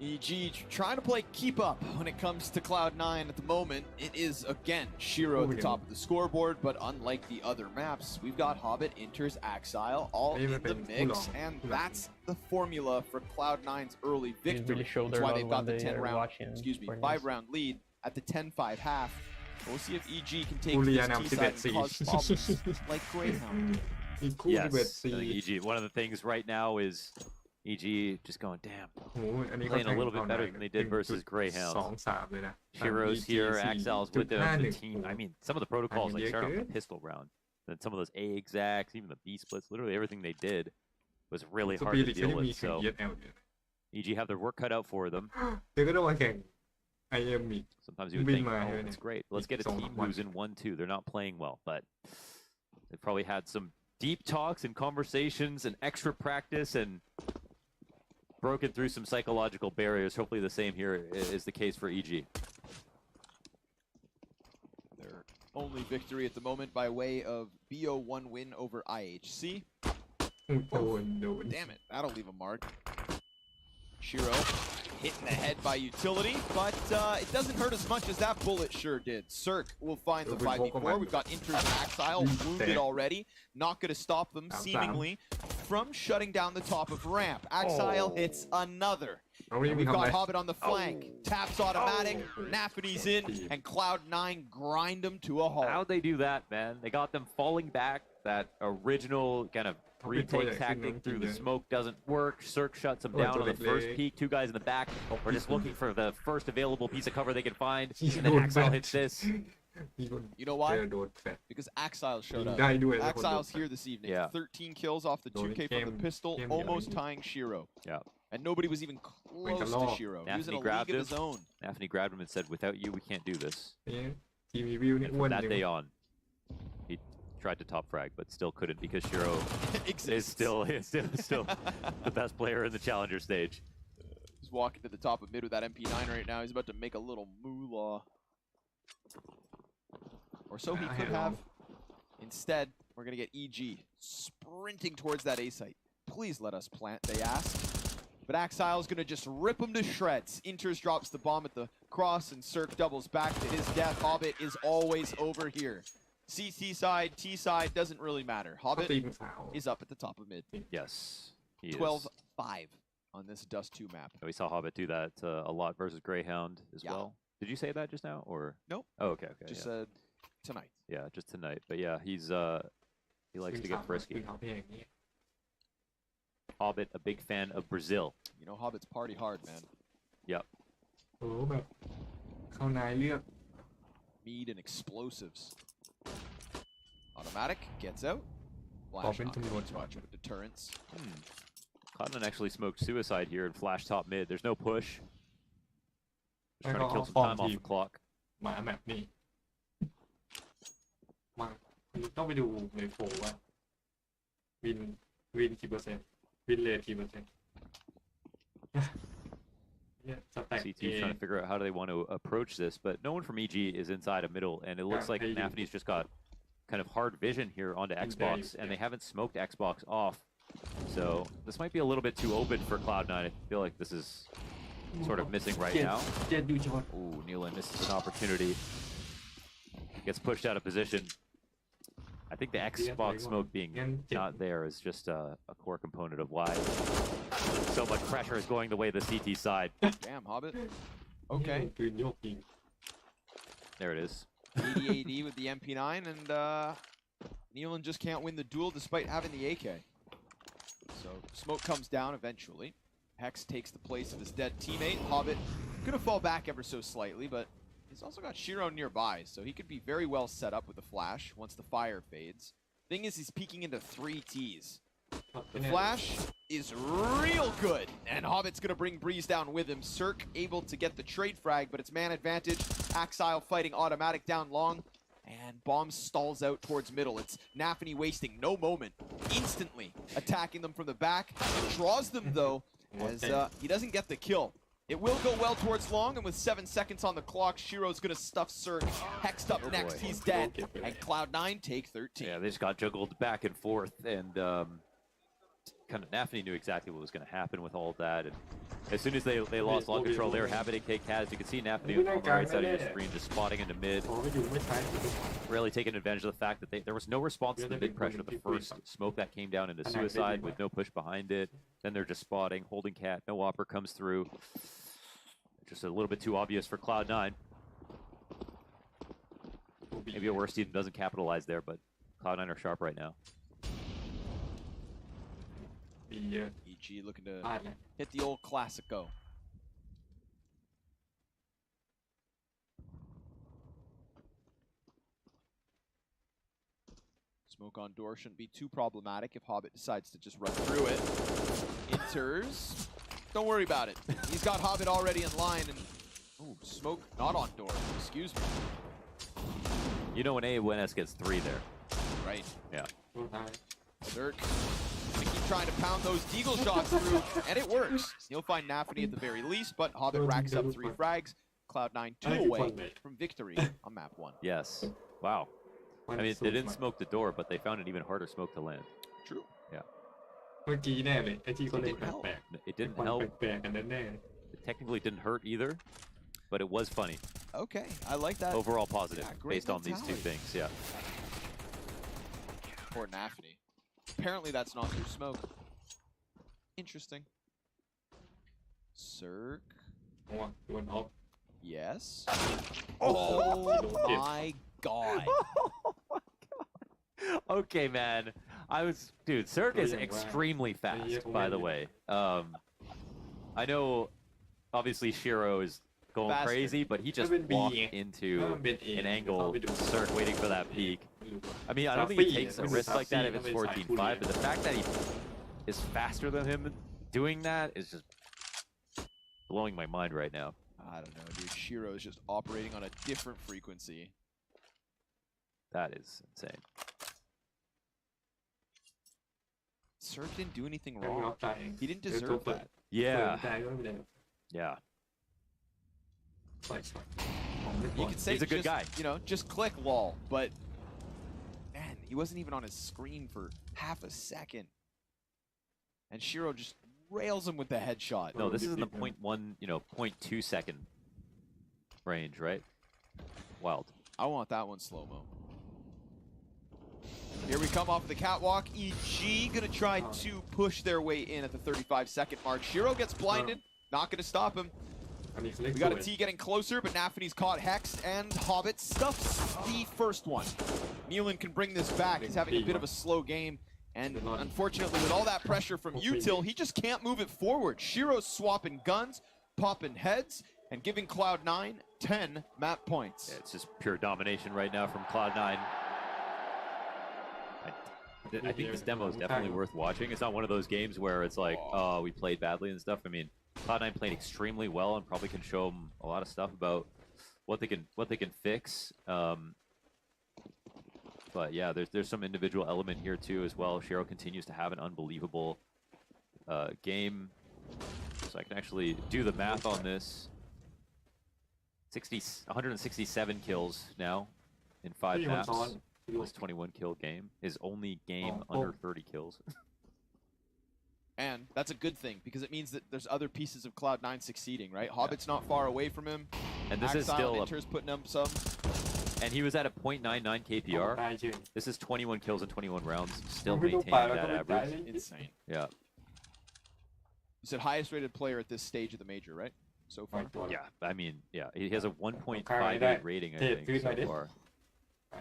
EG trying to play keep up when it comes to Cloud9 at the moment. It is again Shiro at the top of the scoreboard, but unlike the other maps, we've got Hobbit, Inters, Axile all in the mix, and that's the formula for Cloud9's early victory. That's why they've got the 5-round lead at the 10-5 half. We'll see if EG can take this T-side and cause problems like Greyhound. Yes, I think EG. One of the things right now is EG just going, damn, playing a little bit better than they did versus Greyhound. Shiro's here, Axile's with them, the team. I mean, some of the protocols, like starting off the pistol round, then some of those A exacts, even the B splits, literally everything they did was really hard to deal with. So EG have their work cut out for them. Sometimes you would think, oh, it's great. Let's get a team who's in 1-2. They're not playing well, but they've probably had some deep talks and conversations and extra practice and broken through some psychological barriers. Hopefully the same here is the case for EG. Their only victory at the moment by way of BO1 win over IHC. Oh, damn it, that'll leave a mark. Shiro hitting the head by utility, but it doesn't hurt as much as that bullet sure did. Cirque will find the 5v4. We've got Inters and Axile wounded already. Not going to stop them, seemingly, from shutting down the top of ramp. Axile hits another. And we've got Hobbit on the flank. Taps automatic, Nafany's in, and Cloud9 grind them to a halt. How'd they do that, man? They got them falling back. That original kind of retake tactic through the smoke doesn't work. Cirque shuts them down on the first peak. Two guys in the back are just looking for the first available piece of cover they can find. And then Axile hits this. You know why? Because Axile showed up. Axile's here this evening. Yeah. 13 kills off the 2K from the pistol, almost tying Shiro. Yeah. And nobody was even close to Shiro. He was in a league of his own. Nafany grabbed him and said, without you, we can't do this. And from that day on, he tried to top frag, but still couldn't because Shiro is still the best player in the challenger stage. He's walking to the top of mid with that MP9 right now. He's about to make a little moolah. Or so he could have. Instead, we're going to get EG sprinting towards that A site. Please let us plant, they ask. But Axile's going to just rip him to shreds. Inters drops the bomb at the cross, and Cirque doubles back to his death. Hobbit is always over here. CT side, T side, doesn't really matter. Hobbit is up at the top of mid. Yes, he 12-5 on this Dust 2 map. We saw Hobbit do that a lot versus Greyhound as well. Did you say that just now, or? Nope. Oh, okay. Just said tonight. Yeah, just tonight. But yeah, he likes to get frisky. Hobbit, a big fan of Brazil. You know, Hobbit's party hard, man. Yep. Mead and explosives. Automatic gets out. Flash watch with deterrence. Cloud9 actually smoked suicide here and flash top mid. There's no push. Just trying to kill some time off the clock. ต้องไปดูในโฟว่าวินกี่เปอร์เซ็นต์วินเลทกี่เปอร์เซ็นต์ CT trying to figure out how do they want to approach this, but no one from EG is inside a middle, and it looks like Nafany's just got kind of hard vision here onto Xbox, and they haven't smoked Xbox off. So this might be a little bit too open for Cloud9. I feel like this is sort of missing right now. Ooh, Nealon misses an opportunity. Gets pushed out of position. I think the Xbox smoke being not there is just a core component of why so much pressure is going the way of the CT side. Damn, Hobbit. Okay. There it is. 80 AD with the MP9, and Nealon just can't win the duel despite having the AK. So smoke comes down eventually. Hex takes the place of his dead teammate. Hobbit gonna fall back ever so slightly, but he's also got Shiro nearby, so he could be very well set up with the flash once the fire fades. Thing is, he's peeking into 3 Ts. The flash is real good, and Hobbit's gonna bring Breeze down with him. Cirque able to get the trade frag, but it's man advantage. Axile fighting automatic down long. And bomb stalls out towards middle. It's Nafany wasting no moment, instantly attacking them from the back. Draws them though, as he doesn't get the kill. It will go well towards long, and with 7 seconds on the clock, Shiro's gonna stuff Cirque. Hexed up next, he's dead. And Cloud9 take 13. Yeah, they just got juggled back and forth, and kind of Nafany knew exactly what was going to happen with all of that. And as soon as they lost long control, they were happy to take Cat. As you can see, Nafany on the right side of your screen just spotting into mid. Really taking advantage of the fact that there was no response to the mid pressure. The first smoke that came down into Suicide with no push behind it. Then they're just spotting, holding Cat. No Whopper comes through. Just a little bit too obvious for Cloud9. Maybe a worse team doesn't capitalize there, but Cloud9 are sharp right now. EG looking to hit the old Classico. Smoke on door shouldn't be too problematic if Hobbit decides to just run through it. Enters. Don't worry about it. He's got Hobbit already in line, and ooh, smoke not on door. Excuse me. You know when AWNS gets 3 there. Right. Yeah. Cirque. Keep trying to pound those deagle shots through, and it works. He'll find Nafany at the very least, but Hobbit racks up 3 frags. Cloud9 2 away from victory on map 1. Yes. Wow. I mean, they didn't smoke the door, but they found an even harder smoke to land. True. Yeah. เมื่อกี้แน่เลยไอ้ที่เขาเล่นแปลก It didn't help. แปลกๆกันแน่ It technically didn't hurt either, but it was funny. Okay, I like that. Overall positive, Yeah, great based on these 2 mentality. things. Yeah. Poor Nafany. Apparently that's not through smoke. Interesting. Cirque. ๆอ๋อโดนออฟ Yes. Oh my god. Okay, man. Dude, Cirque is extremely fast, by the way. I know, obviously, Shiro is going Faster. crazy, but he just walked into an angle, Cirque waiting for that peak. I mean, I don't think he takes a risk like that if it's 14-5, but the fact that he is faster than him doing that is just blowing my mind right now. I don't know, dude. Shiro is just operating on a different frequency. That is insane. Cirque didn't do anything ไม่ออ wrong. ฟตายเอง He didn't deserve that. เปิด Yeah. ตายก็ไม่ได้ Yeah. ปล่อย You could say He's a good just, guy. You know, just click lol, but man, he wasn't even on his screen for half a second. And Shiro just rails him with the headshot. No, this is in the 0.1, 0.2 second range, right? Wild. I want that one slow-mo. Here we come off the catwalk. EG gonna try to push their way in at the 35-second mark. Shiro gets blinded. Not gonna stop him. อันนี้เขาเรียก We got a T getting closer, but Nafany's caught Hex, and Hobbit stuffs the first one. Nealon can bring this back. He's having a bit of a slow game, and unfortunately, with all that pressure from Util, he just can't move it forward. Shiro's swapping guns, popping heads, and giving Cloud9 10 map points. Yeah, it's just pure domination right now from Cloud9. I think this demo is definitely worth watching. It's not one of those games where it's like, oh, we played badly and stuff. I mean, Cloud9 played extremely well and probably can show them a lot of stuff about what they can fix. But yeah, there's some individual element here too as well. Shiro continues to have an unbelievable game. So I can actually do the math on this. 167 kills now in 5 maps. This 21 kill game. His only game under 30 kills. And that's a good thing, because it means that there's other pieces of Cloud9 succeeding, right? Hobbit's not far away from him. And this is Axile still Inter's putting up some. And he was at a 0.99 KPR. ตายเฉย This is 21 kills in 21 rounds. Still ไม่รู้ maintaining ป่าแล้วก็ that ไม่ตาย average. Insane. Yeah. You said highest rated player at this stage of the major, right? So far. Yeah. I mean, yeah. He has a 1.58 rating, I think, so far.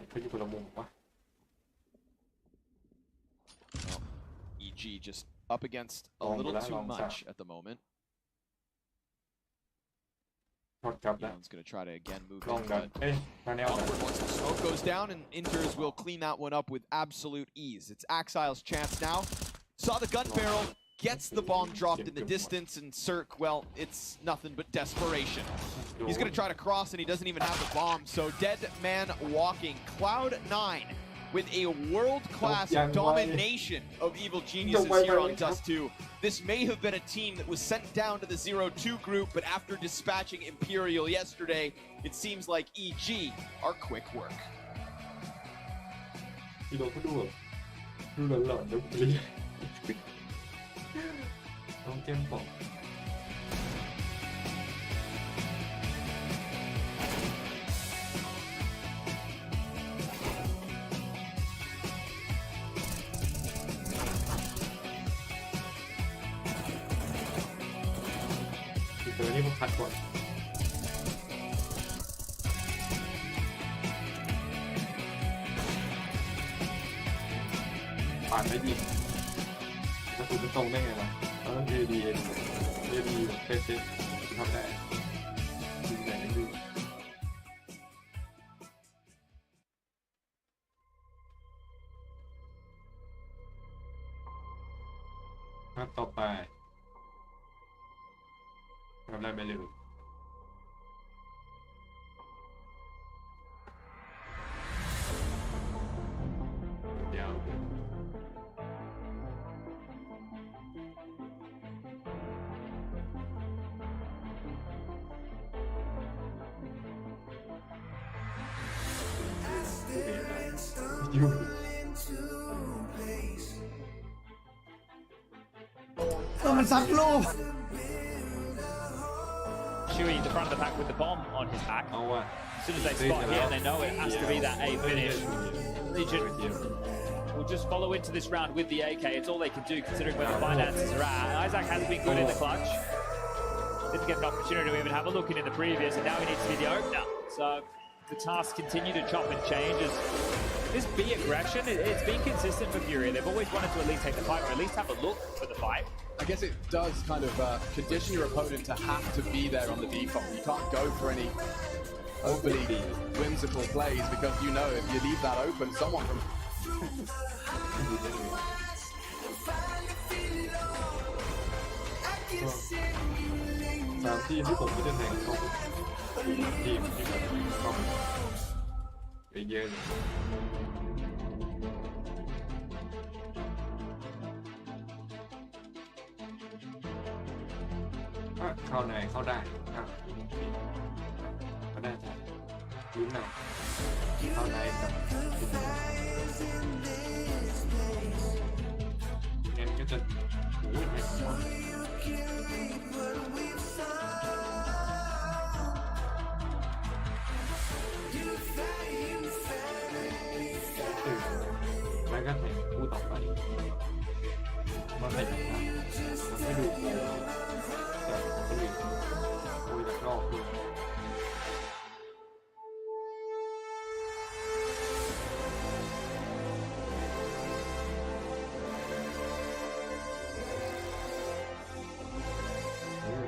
เขาอยู่คนละมุมวะ Well, EG just up against a little too much at the moment. ทอดกลับแล้ว Nealon's going to try to again move ลอง in, กัน but เอ้ยมาแนวกัน onward once the smoke goes down, and Inters will clean that one up with absolute ease. It's Axile's chance now. Saw the gun barrel, gets the bomb dropped in the distance, and Cirque, well, it's nothing but desperation. He's going to try to cross, and he doesn't even have the bomb. So dead man walking. Cloud9 with a world-class domination of evil geniuses here on Dust 2. This may have been a team that was sent down to the 0-2 group, but after dispatching Imperial yesterday, it seems like EG are quick work. พี่โดนก็ดูแบบดูหลอนๆดูเปลี่ยนน้องเจมส์บอกเดี๋ยวนี้ผมพัดก่อนผ่านไม่ดีกระสุนมันตรงได้ไงวะเราต้องดีเฟซทำได้ยิงไหนไม่รู้ครับต่อไปทำได้ไม่เร็วเดี๋ยวอยู่ มันซัดลูก Chewy, the front of the pack with the bomb on his back. As soon as they spot here, they know it has to be that A finish. Legion will just follow into this round with the AK. It's all they can do considering where the finances are at. Isaac has been good in the clutch. Didn't get an opportunity to even have a look in the previous, and now he needs to be the opener. So the tasks continue to chop and change. As this B aggression, it's been consistent for Fury. They've always wanted to at least take the fight or at least have a look for the fight. I guess it does kind of condition your opponent to have to be there on the default. You can't go for any overly whimsical plays because you know if you leave that open, someone from สามทีมที่ผมไม่ได้แข่งต้องทีมที่ผมต้องเยอะๆเข้าในเข้าได้ก็ได้จ้ะลุ้นหน่อยเข้าในกับงั้นก็จะโอ้ยไม่พอแล้วก็แข่งคู่ต่อไปมันไม่ถึงมันไม่ดูแต่คนอื่นโอ้ยจากนอกด้วย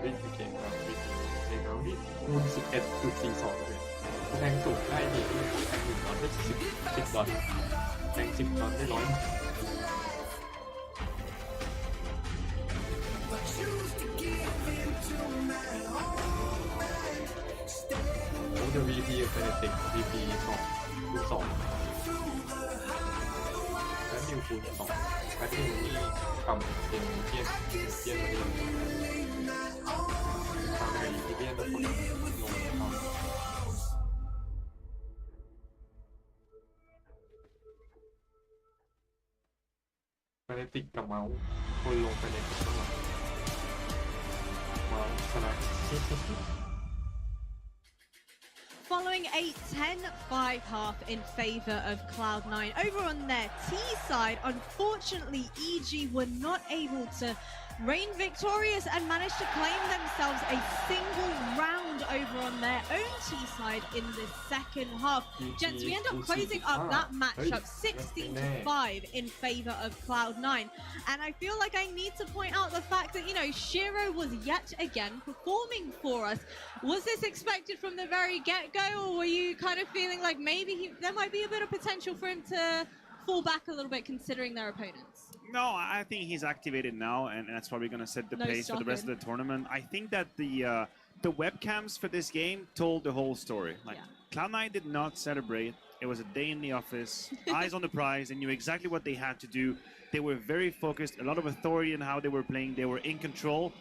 วิ่งไปเก่งครับวิ่งเก่งครับวิ่งรุ่น 11.42 เลยแทงสูงได้ดีแทง1 ดอลได้10 ดอลแทง10 ดอลได้100โอ้เดี๋ยว VP เป็นเด็ก VP 2 คูณ 2แล้วนิวคูณ 2แล้วนิวนี่ทำเป็นเทียนมาเองทำเป็นเทียนแล้วคนลงทำไปในติ๊กกับเมาส์คนลงไปในติ๊กข้างหลังเมาส์ชนะ Following a 10-5 half in favour of Cloud9. Over on their T side, unfortunately, EG were not able to reign victorious and managed to claim themselves a single round over on their own T side in the second half. Gents, we end up closing up that matchup 16-5 in favour of Cloud9. And I feel like I need to point out the fact that, you know, Shiro was yet again performing for us. Was this expected from the very get-go, or were you kind of feeling like maybe there might be a bit of potential for him to fall back a little bit considering their opponents? No, I think he's activated now, and that's probably going to set the pace for the rest of the tournament. I think that the webcams for this game told the whole story. Like Cloud9 did not celebrate. It was a day in the office, eyes on the prize. They knew exactly what they had to do. They were very focused, a lot of authority in how they were playing. They were in control.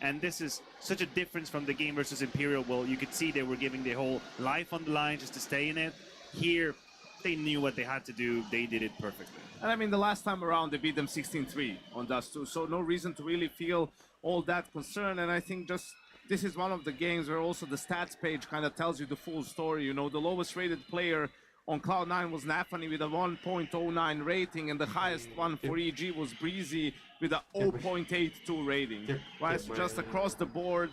And this is such a difference from the game versus Imperial. Well, you could see they were giving their whole life on the line just to stay in it. Here, they knew what they had to do. They did it perfectly. And I mean, the last time around, they beat them 16-3 on Dust 2. So no reason to really feel all that concerned. And I think just this is one of the games where also the stats page kind of tells you the full story. You know, the lowest rated player on Cloud9 was Nafani with a 1.09 rating, and the highest one for EG was Breezy with a 0.82 rating. Right, so just across the board,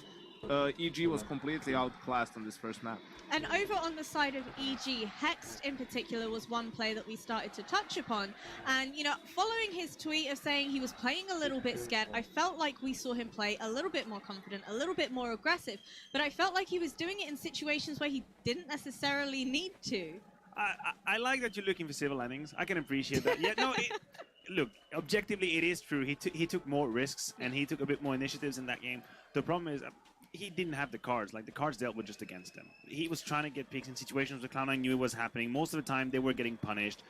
EG was completely outclassed on this first map. And over on the side of EG, Hext in particular was one play that we started to touch upon. And, you know, following his tweet of saying he was playing a little bit scared, I felt like we saw him play a little bit more confident, a little bit more aggressive. But I felt like he was doing it in situations where he didn't necessarily need to. I like that you're looking for silver linings. I can appreciate that. Yeah, no, look, objectively, it is true. He took more risks and he took a bit more initiatives in that game. The problem is he didn't have the cards. Like, the cards dealt with just against him. He was trying to get picks in situations where Cloud9 knew it was happening. Most of the time, they were getting punished.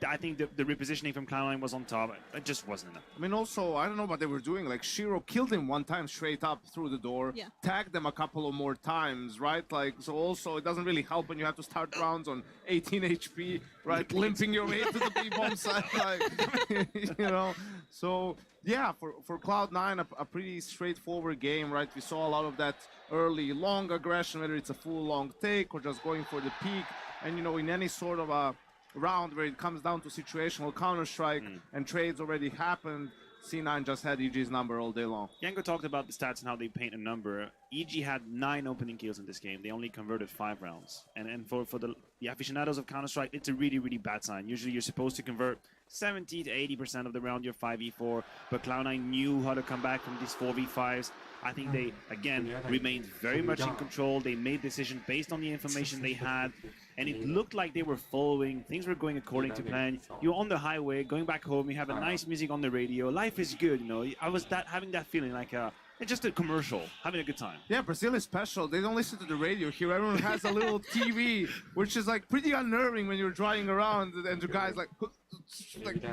I think the repositioning from Cloud9 was on top. It just wasn't enough. I mean, also, I don't know what they were doing. Like, Shiro killed him one time straight up through the door, tagged them a couple of more times, right? Like, so also, it doesn't really help when you have to start rounds on 18 HP, right? Limping your way to the B-bomb side, like, you know. So, yeah, for Cloud9, a pretty straightforward game, right? We saw a lot of that early long aggression, whether it's a full long take or just going for the peak. And, you know, in any sort of a round where it comes down to situational counter-strike and trades already happened, C9 just had EG's number all day long. Yanko talked about the stats and how they paint a number. EG had 9 opening kills in this game. They only converted 5 rounds. And for the aficionados of Counter-Strike, it's a really, really bad sign. Usually you're supposed to convert 70 to 80% of the round you're 5v4, but Cloud9 knew how to come back from these 4v5s. I think they, again, remained very much in control. They made decisions based on the information they had, and it looked like they were following. Things were going according to plan. You're on the highway, going back home, you have a nice music on the radio. Life is good, you know. I was having that feeling like it's just a commercial, having a good time. Yeah, Brazil is special. They don't listen to the radio here. Everyone has a little TV, which is like pretty unnerving when you're driving around and the guy's like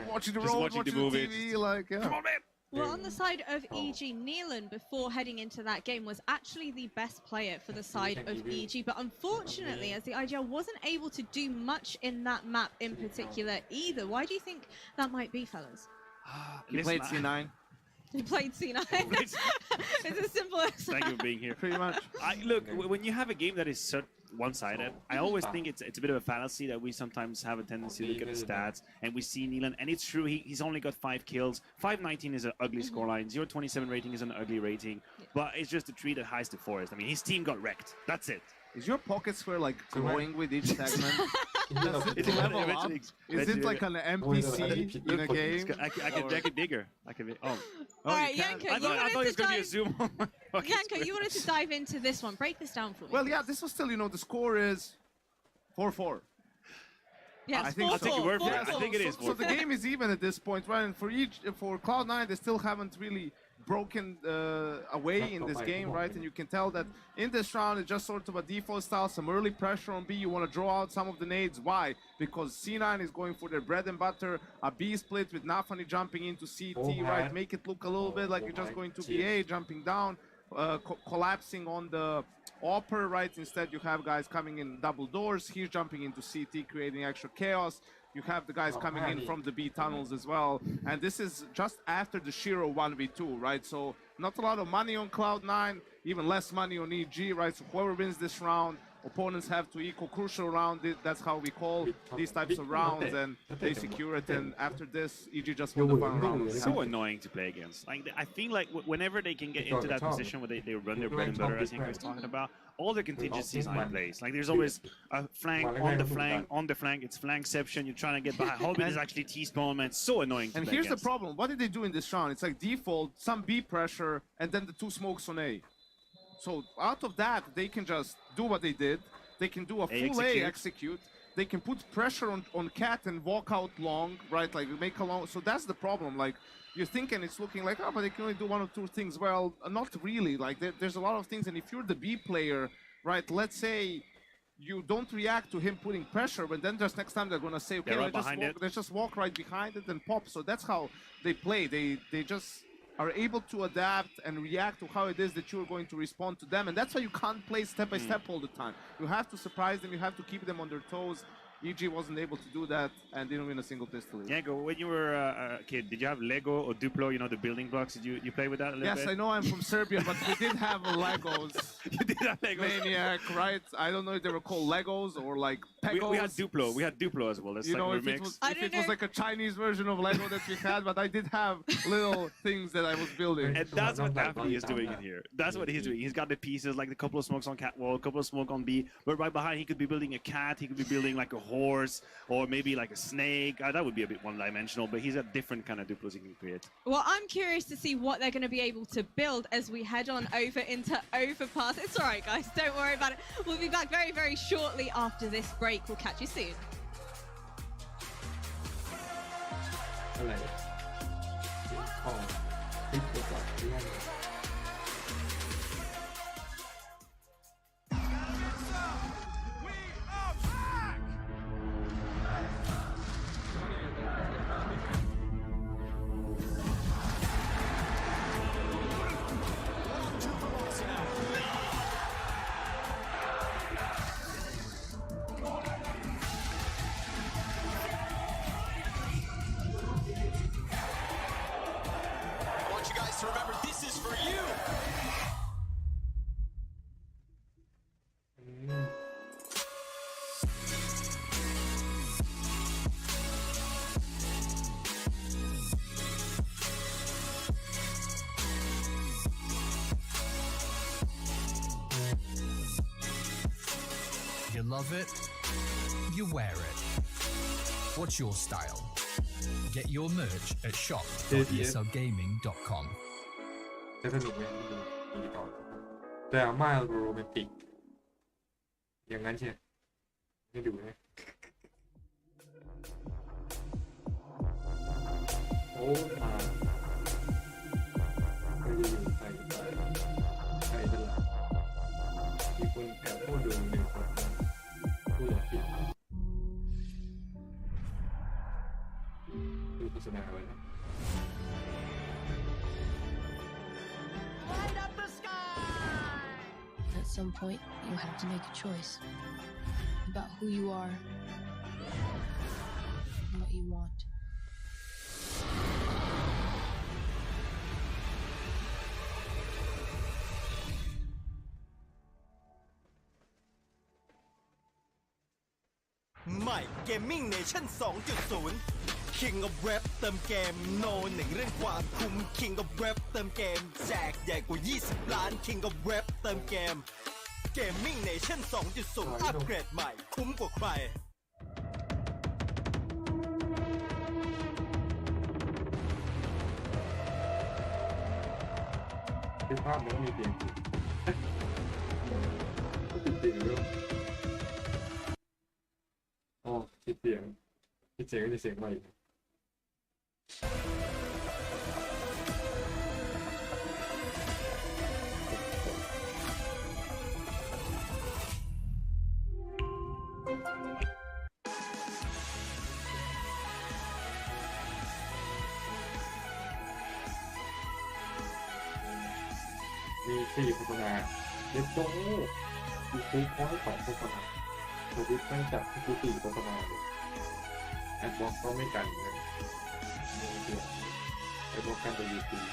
watching the road, watching the TV, like, yeah. Come on, man. Well, on the side of EG, Neelan, before heading into that game, was actually the best player for the side of EG. But unfortunately, as the IGL wasn't able to do much in that map in particular either. Why do you think that might be, fellas? He played C9. He played C9. It's as simple as Thank you for being here. Pretty much. Look, when you have a game that is so one-sided, I always think it's a bit of a fallacy that we sometimes have a tendency to look at the stats and we see Neelan, and it's true, he's only got 5 kills. 519 is an ugly scoreline. 027 rating is an ugly rating, but it's just a tree that hides the forest. I mean, his team got wrecked. That's it. Is your pocket square like growing with each segment? Does it level up? Is it like an NPC in a game? I can deck it bigger. All right, Yanko, I thought it was going to be a zoom. Yanko, you wanted to dive into this one. Break this down for me. Well, yeah, this was still, you know, the score is 4-4. Yeah, I'll take your word for it. I think it is 4-4. So the game is even at this point, right? And for Cloud9, they still haven't really broken away in this game, right? And you can tell that in this round, it's just sort of a default style, some early pressure on B. You want to draw out some of the nades. Why? Because C9 is going for their bread and butter, a B split with Nafani jumping into CT, right? Make it look a little bit like you're just going to BA, jumping down, collapsing on the upper, right? Instead, you have guys coming in double doors. He's jumping into CT, creating extra chaos. You have the guys coming in from the B tunnels as well. And this is just after the Shiro 1v2, right? So not a lot of money on Cloud9, even less money on EG, right? So whoever wins this round, opponents have to equal crucial round. That's how we call these types of rounds, and they secure it. And after this, EG just won the final round. It's so annoying to play against. Like, I feel like whenever they can get into that position where they run their bread and butter, as Yanko was talking about, all the contingencies are in place. Like, there's always a flank, on the flank. It's flankception. You're trying to get behind. Hobbit is actually T-spawn, man. It's so annoying to And play here's against. the problem. What did they do in this round? It's like default, some B pressure, and then the 2 smokes on A. So out of that, they can just do what they did. They can do a full A execute. they can put pressure on Cat and walk out long, right? Like make a long. So that's the problem. Like you're thinking it's looking like, oh, but they can only do one or two things. Well, not really. Like there's a lot of things, and if you're the B player, right? Let's say you don't react to him putting pressure, but then just next time they're gonna say, okay, let's just walk right behind it and pop. So that's how they play. They just are able to adapt and react to how it is that you're going to respond to them, and that's why you can't play step by step all the time. You have to surprise them. You have to keep them on their toes. EG wasn't able to do that and didn't win a single pistol. Diego, when you were a kid, did you have Lego or Duplo? You know the building blocks. Did you play with that a little bit? Yes, I know I'm from Serbia, but we did have Legos. You did have Legos. Maniac, right? I don't know if they were called Legos or like Pegos. We had Duplo. We had Duplo as well. That's you like know, a if remix. it was like a Chinese version of Lego that we had, but I did have little things that I was building. And that's what Daphne is doing in here. That's what he's doing. He's got the pieces, like a couple of smokes on cat wall, a couple of smoke on B, but right behind he could be building a cat, he could be building like a horse, or maybe like a snake. That would be a bit one-dimensional, but he's got different kind of Duplos he can create. Well, I'm curious to see what they're going to be able to build as we head on over into Overpass. It's all right, guys. Don't worry about it. We'll be back very, very shortly after this break. We'll catch you soon. อะไรของที่เกี่ยวกับเรื่อง Remember, this is for you. You love it, you wear it. What's your style? Get your merch at shop.esrgaming.com. จะสนุกไหมดีต่อแต่อาม่าโรแมนติกอย่างนั้นใช่ไม่ดูนะโอ้มาไม่ได้อยู่ใครเป็นหลักมีคนแอบพูดดูหนึ่งคนพูดผิดดูโฆษณาไว้นะ At some point, you have to make a choice about who you are and what you want. Meier Gaming Nation 2.0 King of Rap เติมเกม No หนึ่งเรื่องความคุ้ม King of Rap เติมเกมแจกใหญ่กว่า20ล้าน King of Rap เติมเกม Gaming Nation 2.0 อัปเกรดใหม่คุ้มกว่าใครที่ภาพมันก็มีเสียงก็ติดเสียงด้วยอ๋อติดเสียงก็ติดเสียงใหม่มี4โฆษณาเล็บโจ้ยูทูบเขาให้2โฆษณาทวิตตั้งจับที่4โฆษณาเลยแอดบล็อกก็ไม่กันเลยแอดบล็อกกันไปยูทูบ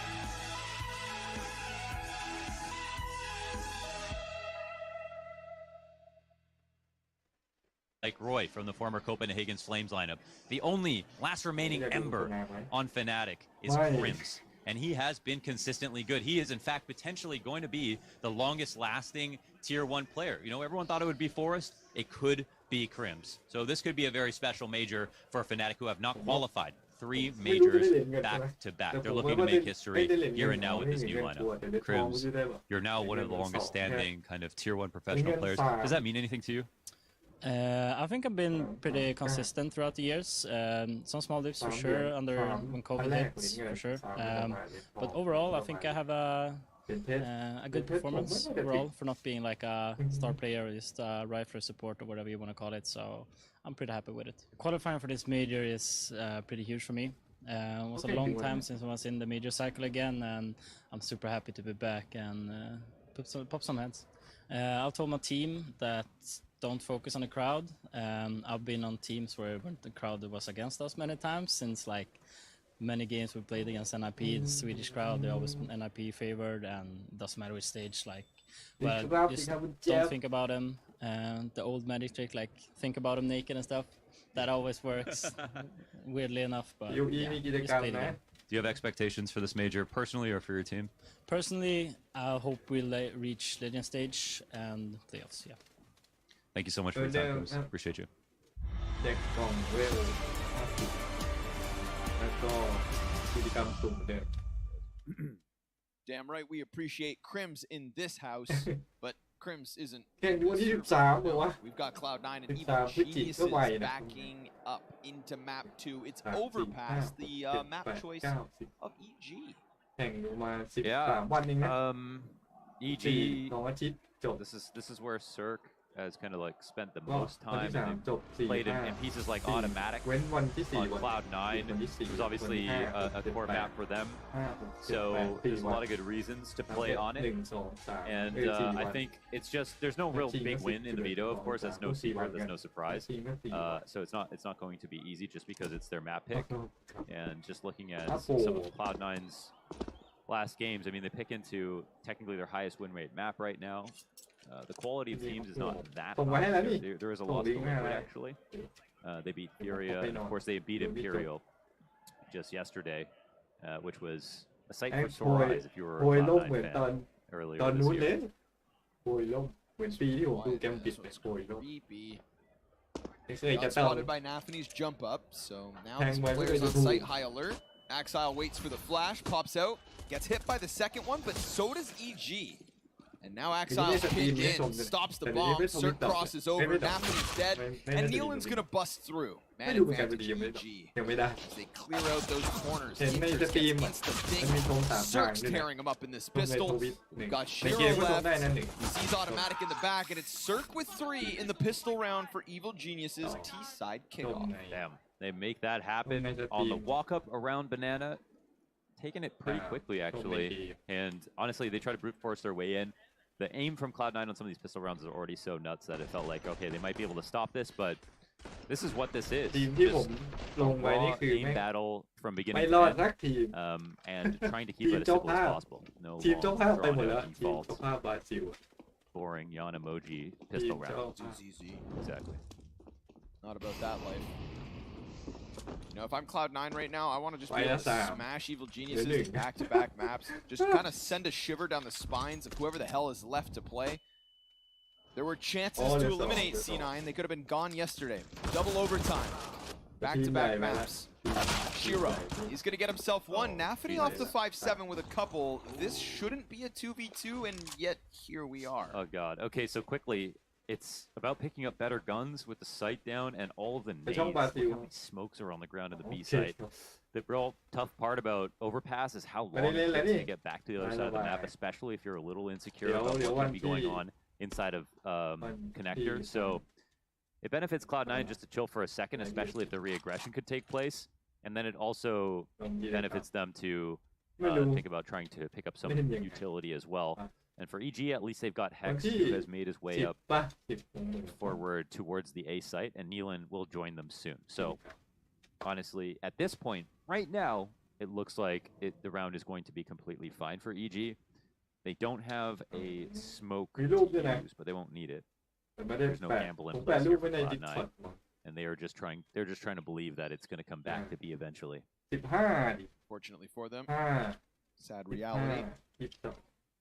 Like Roy from the former Copenhagen's Flames lineup. The only last remaining ember on Fnatic is Crims, and he has been consistently good. He is, in fact, potentially going to be the longest-lasting Tier 1 player. You know, everyone thought it would be Forest. It could be Crims. So this could be a very special major for Fnatic, who have not qualified 3 majors back-to-back. They're looking to make history here and now with this new lineup. Crims, you're now one of the longest-standing kind of Tier 1 professional players. Does that mean anything to you? I think I've been pretty consistent throughout the years. Some small dips for sure when COVID hits, for sure. But overall, I think I have a good performance overall for not being like a star player or just a rifler support or whatever you want to call it. So I'm pretty happy with it. Qualifying for this major is pretty huge for me. It was a long time since I was in the major cycle again, and I'm super happy to be back and pop some heads. I've told my team that don't focus on the crowd. I've been on teams where the crowd was against us many times, since like many games we played against NIP, the Swedish crowd, they always NIP favored, and it doesn't matter which stage, like, well, just don't think about them. The old magic trick, like, think about them naked and stuff, that always works, weirdly enough, but yeah, just play the game. Do you have expectations for this major personally or for your team? Personally, I hope we'll reach Legend stage and playoffs, yeah. Thank you so much for your time, Cruz. Appreciate you. แจกกล่องเวล50แล้วก็กิจกรรมสุ่มเดิม Damn right, we appreciate Crims in this house, but Crims isn't. แข่งวันที่13เหรอวะ We've got Cloud9 and even Geniuses backing up into map 2. It's overpass the map choice of EG. แข่งมา 13 วันเองนะ EG. 2 อาทิตย์จบ This is where Cirque has kind of like spent the most time and played in pieces like automatic on Cloud9. It was obviously a core map for them, so there's a lot of good reasons to play on it. And I think it's just there's no real big win in the veto. Of course, that's no secret, that's no surprise. So it's not going to be easy just because it's their map pick. And just looking at some of Cloud9's last games, I mean, they pick into technically their highest win rate map right now. The quality of teams is not that high. There is a loss to Liquid, actually. They beat Furia, and of course they beat Imperial just yesterday, which was a sight for sore eyes if you were a Cloud9 fan earlier this year. โวยล่มเหมือนปีที่ผมดูแกมปิดเลยโวยล่ม Got spotted by Nafany's jump up, so now his players on site, high alert. Axile waits for the flash, pops out, gets hit by the second one, but so does EG. And now Axile's pinned in, stops the bomb, Cirque crosses over, Nafany's dead, and Neelan's gonna bust through. Man advantage EG. As they clear out those corners, Teamsters gets insta-ding. Cirque's tearing him up in this pistol. We've got Shiro left, he sees automatic in the back, and it's Cirque with 3 in the pistol round for Evil Geniuses T-side kickoff. Damn, they make that happen on the walk-up around Banana. Taking it pretty quickly, actually, and honestly, they try to brute force their way in. The aim from Cloud9 on some of these pistol rounds is already so nuts that it felt like, okay, they might be able to stop this, but this is what this is. Just a raw aim battle from beginning to end, and trying to keep it as simple as possible. No drawn-out default, boring yawn emoji pistol round. Exactly. Not about that life. You know, if I'm Cloud9 right now, I want to just be able to smash Evil Geniuses in back-to-back maps. Just kind of send a shiver down the spines of whoever the hell is left to play. There were chances to eliminate C9. They could have been gone yesterday. Double overtime. Back-to-back maps. Shiro, he's going to get himself one. Nafany off the 5-7 with a couple. This shouldn't be a 2v2, and yet here we are. Oh, God. Okay, so quickly. It's about picking up better guns with the sight down and all of the nades. Look how many smokes are on the ground in the B site. The real tough part about overpass is how long it takes to get back to the other side of the map, especially if you're a little insecure about what could be going on inside of connector. So it benefits Cloud9 just to chill for a second, especially if the re-aggression could take place. And then it also benefits them to think about trying to pick up some utility as well. And for EG, at least they've got Hex, who has made his way up forward towards the A site, and Neelan will join them soon. So, honestly, at this point, right now, it looks like the round is going to be completely fine for EG. They don't have a smoke to use, but they won't need it. There's no gamble in place here for Cloud9, and they're just trying to believe that it's going to come back to B eventually. Fortunately for them, sad reality.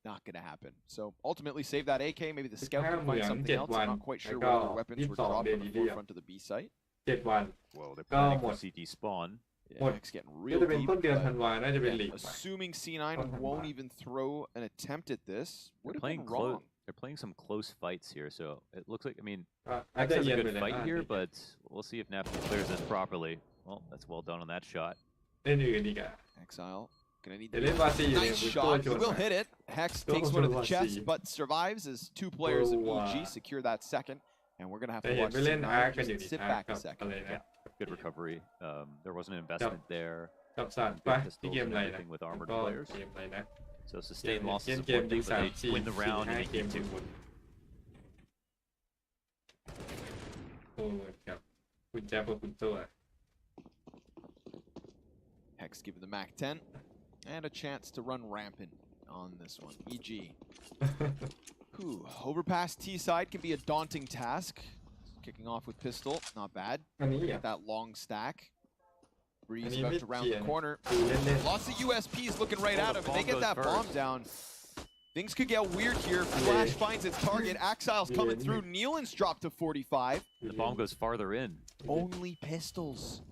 Not going to happen. So ultimately save that AK. Maybe the scout can find something else. I'm not quite sure what other weapons were dropped on the forefront of the B site. Well, they're planning for CT spawn. Yeah, it's getting real deep. Assuming C9 won't even throw an attempt at this, would have been wrong. they're playing some close fights here, so it looks like, I mean, Hex has a good fight here, but we'll see if Napoli clears this properly. Well, that's well done on that shot. Exile gonna need the nice shot. He will hit it. Hex takes one of the chest, but survives as two players of EG secure that second. And we're gonna have to watch just sit back a second. Yeah, good recovery. There wasn't an investment there. Pistols and everything with armored players. So sustained losses of 1 thing, but they win the round and they keep 2. Hex giving the Mac 10 and a chance to run rampant on this one. EG. Overpass T side can be a daunting task. Kicking off with pistol, not bad. Get that long stack. Breeze about to round the corner. Lots of USPs looking right at him, and they get that bomb down. Things could get weird here. Flash finds its target. Axile's coming through. Nealon's dropped to 45. The bomb goes farther in. Only pistols.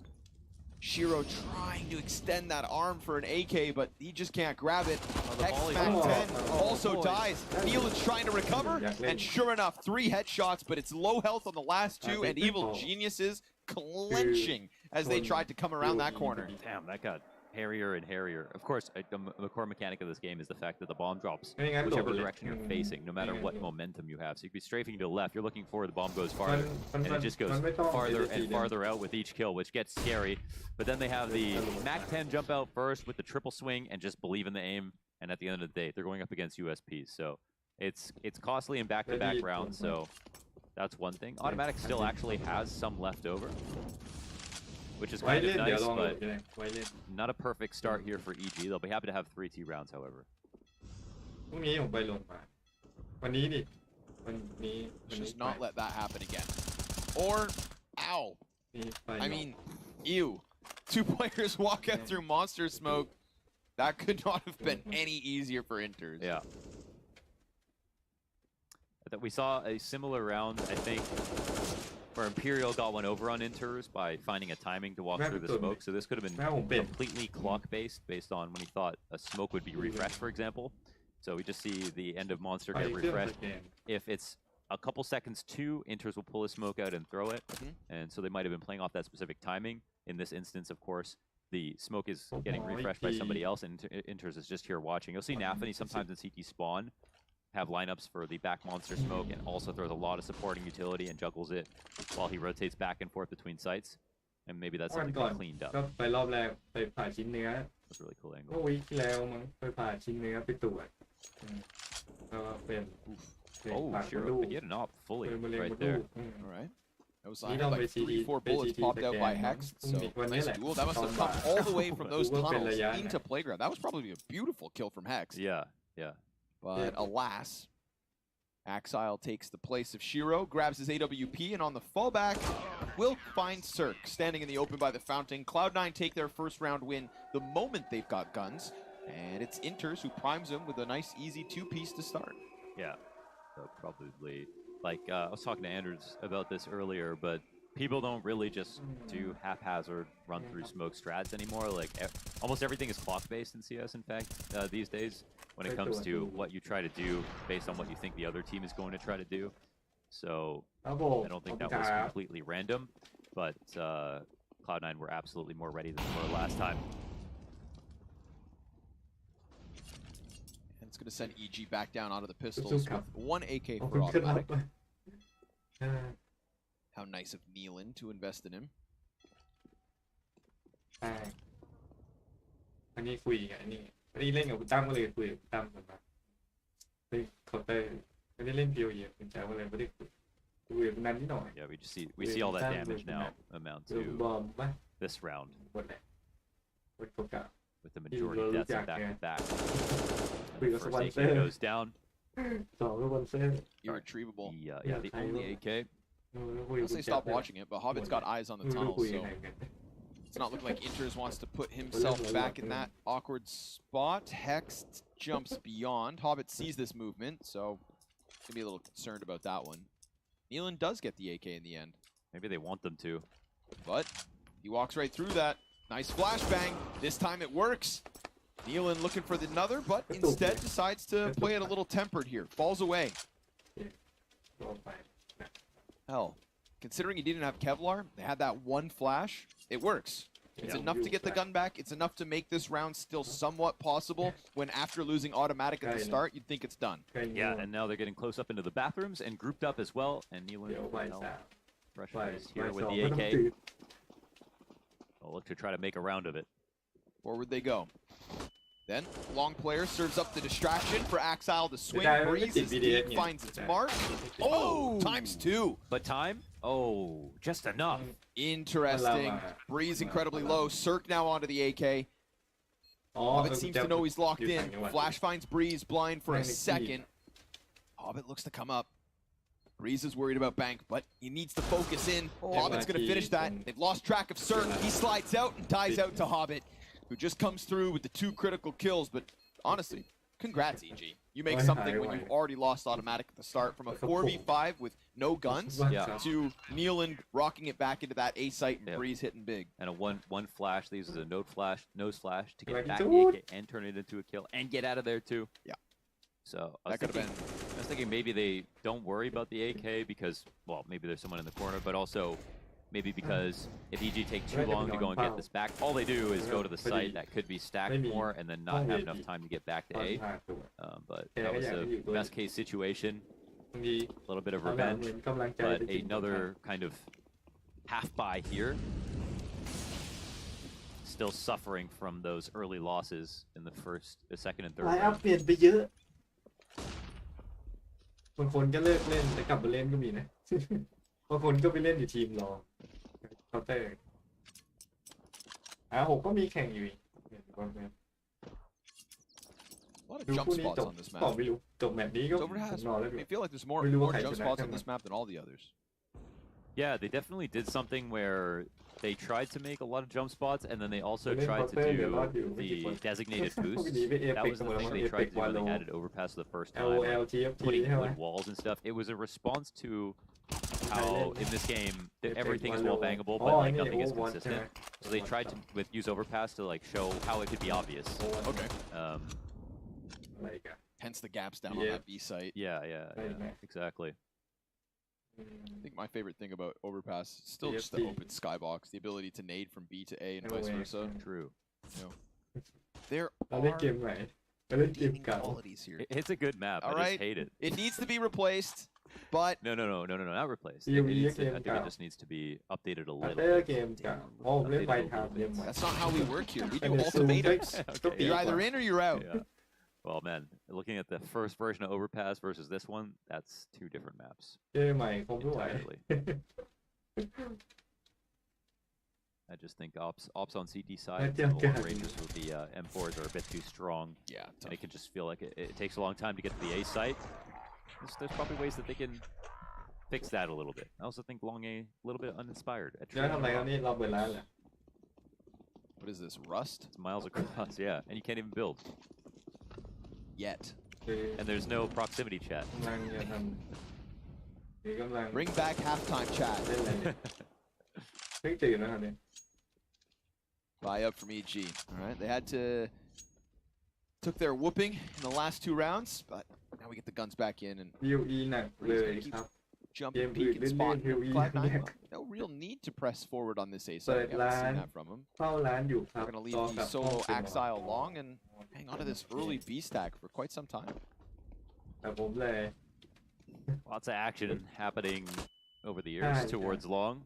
Shiro trying to extend that arm for an AK, but he just can't grab it. Hex Mac 10 also dies. Nealon's trying to recover, and sure enough, 3 headshots, but it's low health on the last 2, and Evil Geniuses clenching as they tried to come around that corner. Damn, that got hairier and hairier. Of course, the core mechanic of this game is the fact that the bomb drops whichever direction you're facing, no matter what momentum you have. So you could be strafing to the left, you're looking forward, the bomb goes farther, and it just goes farther and farther out with each kill, which gets scary. But then they have the Mac 10 jump out first with the triple swing and just believe in the aim, and at the end of the day, they're going up against USPs. So it's costly in back-to-back rounds, so that's one thing. Automatic still actually has some left over, which is kind of nice, but not a perfect start here for EG. They'll be happy to have 3T rounds, however. Just not let that happen again. Or, ow. I mean, ew. 2 players walk out through monster smoke. That could not have been any easier for Inters. Yeah. That we saw a similar round, I think, where Imperial got one over on Inters by finding a timing to walk through the smoke. So this could have been completely clock-based, based on when he thought a smoke would be refreshed, for example. So we just see the end of Monster get refreshed. If it's a couple seconds too, Inters will pull his smoke out and throw it. And so they might have been playing off that specific timing. In this instance, of course, the smoke is getting refreshed by somebody else, and Inters is just here watching. You'll see Nafany sometimes in CT spawn have lineups for the back monster smoke and also throws a lot of supporting utility and juggles it while he rotates back and forth between sites. And maybe that's something they cleaned up. That's a really cool angle. Oh, Shiro, he had an op fully right there. Alright. That was like 3-4 bullets popped out by Hex, so nice duel. That must have come all the way from those tunnels into Playground. That was probably a beautiful kill from Hex. Yeah, yeah. But alas, Axile takes the place of Shiro, grabs his AWP, and on the fallback, will find Cirque standing in the open by the fountain. Cloud9 take their first round win the moment they've got guns, and it's Inters who primes them with a nice, easy 2-piece to start. Yeah, so probably, like, I was talking to Anders about this earlier, but people don't really just do haphazard run-through smoke strats anymore. Like, almost everything is clock-based in CS, in fact, these days, when it comes to what you try to do based on what you think the other team is going to try to do. So I don't think that was completely random, but Cloud9 were absolutely more ready than they were last time. And it's going to send EG back down onto the pistols with 1 AK for automatic. How nice of Nealon to invest in him. Yeah, we see all that damage now amount to this round with the majority of deaths back to back. The first AK goes down. Irretrievable. Yeah, the only AK. Unless they stop watching it, but Hobbit's got eyes on the tunnel, so it's not looking like Inters wants to put himself back in that awkward spot. Hex jumps beyond. Hobbit sees this movement, so gonna be a little concerned about that one. Nealon does get the AK in the end. Maybe they want them to. But he walks right through that. Nice flashbang. This time it works. Nealon looking for another, but instead decides to play it a little tempered here. Falls away. Hell, considering he didn't have Kevlar, they had that one flash. It works. It's enough to get the gun back. It's enough to make this round still somewhat possible when after losing automatic at the start, you'd think it's done. Yeah, and now they're getting close up into the bathrooms and grouped up as well. And Nealon pressure is here with the AK. They'll look to try to make a round of it. Forward they go. Then, long player serves up the distraction for Axile to swing. Breezes deep, finds its mark. Oh, ×2. But time? Oh, just enough. Interesting. Breeze incredibly low. Cirque now onto the AK. Hobbit seems to know he's locked in. Flash finds Breeze blind for a second. Hobbit looks to come up. Breeze is worried about Bank, but he needs to focus in. Hobbit's going to finish that. They've lost track of Cirque. He slides out and ties out to Hobbit, who just comes through with the 2 critical kills. But honestly, congrats, EG. You make something when you've already lost automatic at the start, from a 4v5 with no guns to Nealon rocking it back into that A site and Breeze hitting big. And a one flash leaves as a nose flash to get back the AK and turn it into a kill and get out of there too. Yeah. So I was thinking maybe they don't worry about the AK because, well, maybe there's someone in the corner, but also maybe because if EG take too long to go and get this back, all they do is go to the site that could be stacked more and then not have enough time to get back to A. But that was a best case situation. A little bit of revenge, but another kind of half buy here. Still suffering from those early losses in the second and third round. บางคนก็เลิกเล่นแต่กลับมาเล่นก็มีนะ บางคนก็ไปเล่นอยู่ทีมรอเคาน์เตอร์6ก็มีแข่งอยู่อีก A lot of jump spots on this map. ไม่รู้จบแมตช์นี้ก็รอแล้ว I feel like there's more jump spots on this map than all the others. Yeah, they definitely did something where they tried to make a lot of jump spots, and then they also tried to do the designated boost. That was the thing they tried to do when they added overpass the first time, putting wood walls and stuff. It was a response to how in this game everything is wall bangable, but like nothing is consistent. So they tried to use overpass to like show how it could be obvious. Okay. Hence the gaps down on that B site. Yeah, exactly. I think my favorite thing about overpass is still just the open skybox, the ability to nade from B to A and vice versa. True. You know, there are qualities here. It's a good map. I just hate it. It needs to be replaced, but no, not replaced. I think it just needs to be updated a little bit. That's not how we work here. We do ultimatums. Okay, you're either in or you're out. Yeah. Well, man, looking at the first version of Overpass versus this one, that's 2 different maps. Entirely. I just think ops on CT side, Rangers with the M4s are a bit too strong. Yeah, and it can just feel like it takes a long time to get to the A site. There's probably ways that they can fix that a little bit. I also think Long A a little bit uninspired. What is this, Rust? It's miles across, yeah, and you can't even build. Yet. And there's no proximity chat. Bring back halftime chat. Buy up from EG. All right, they had to took their whooping in the last 2 rounds, but now we get the guns back in and keep jumping, peeking, spotting. Cloud9, no real need to press forward on this A side. We haven't seen that from him. We're going to leave the solo Axile long and hang on to this early B stack for quite some time. Lots of action happening over the years towards long.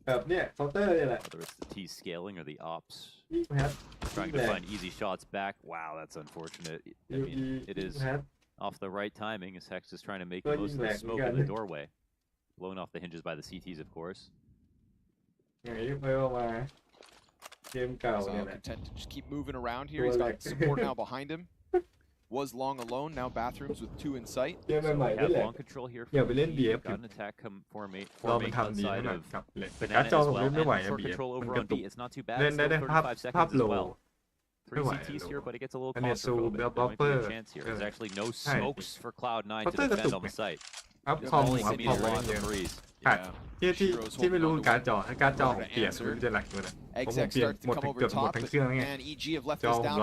Whether it's the T scaling or the ops trying to find easy shots back. Wow, that's unfortunate. I mean, it is off the right timing as Hex is trying to make the most of the smoke in the doorway. Blown off the hinges by the CTs, of course. So content to just keep moving around here. He's got support now behind him. Was long alone, now bathrooms with 2 in sight. So we have long control here from got an attack forming outside of Banana as well, and short control over on B. It's not too bad, it's still 35 seconds as well. 3 CTs here, but it gets a little closer a bit. There might be a chance here. There's actually no smokes for Cloud9 to defend on the site. ที่ไม่รู้การ์ดจอถ้าการ์ดจอผมเปลี่ยนจะหลักเลยนะผมเปลี่ยนหมดเกือบหมดทั้งเครื่องเนี่ยจอผม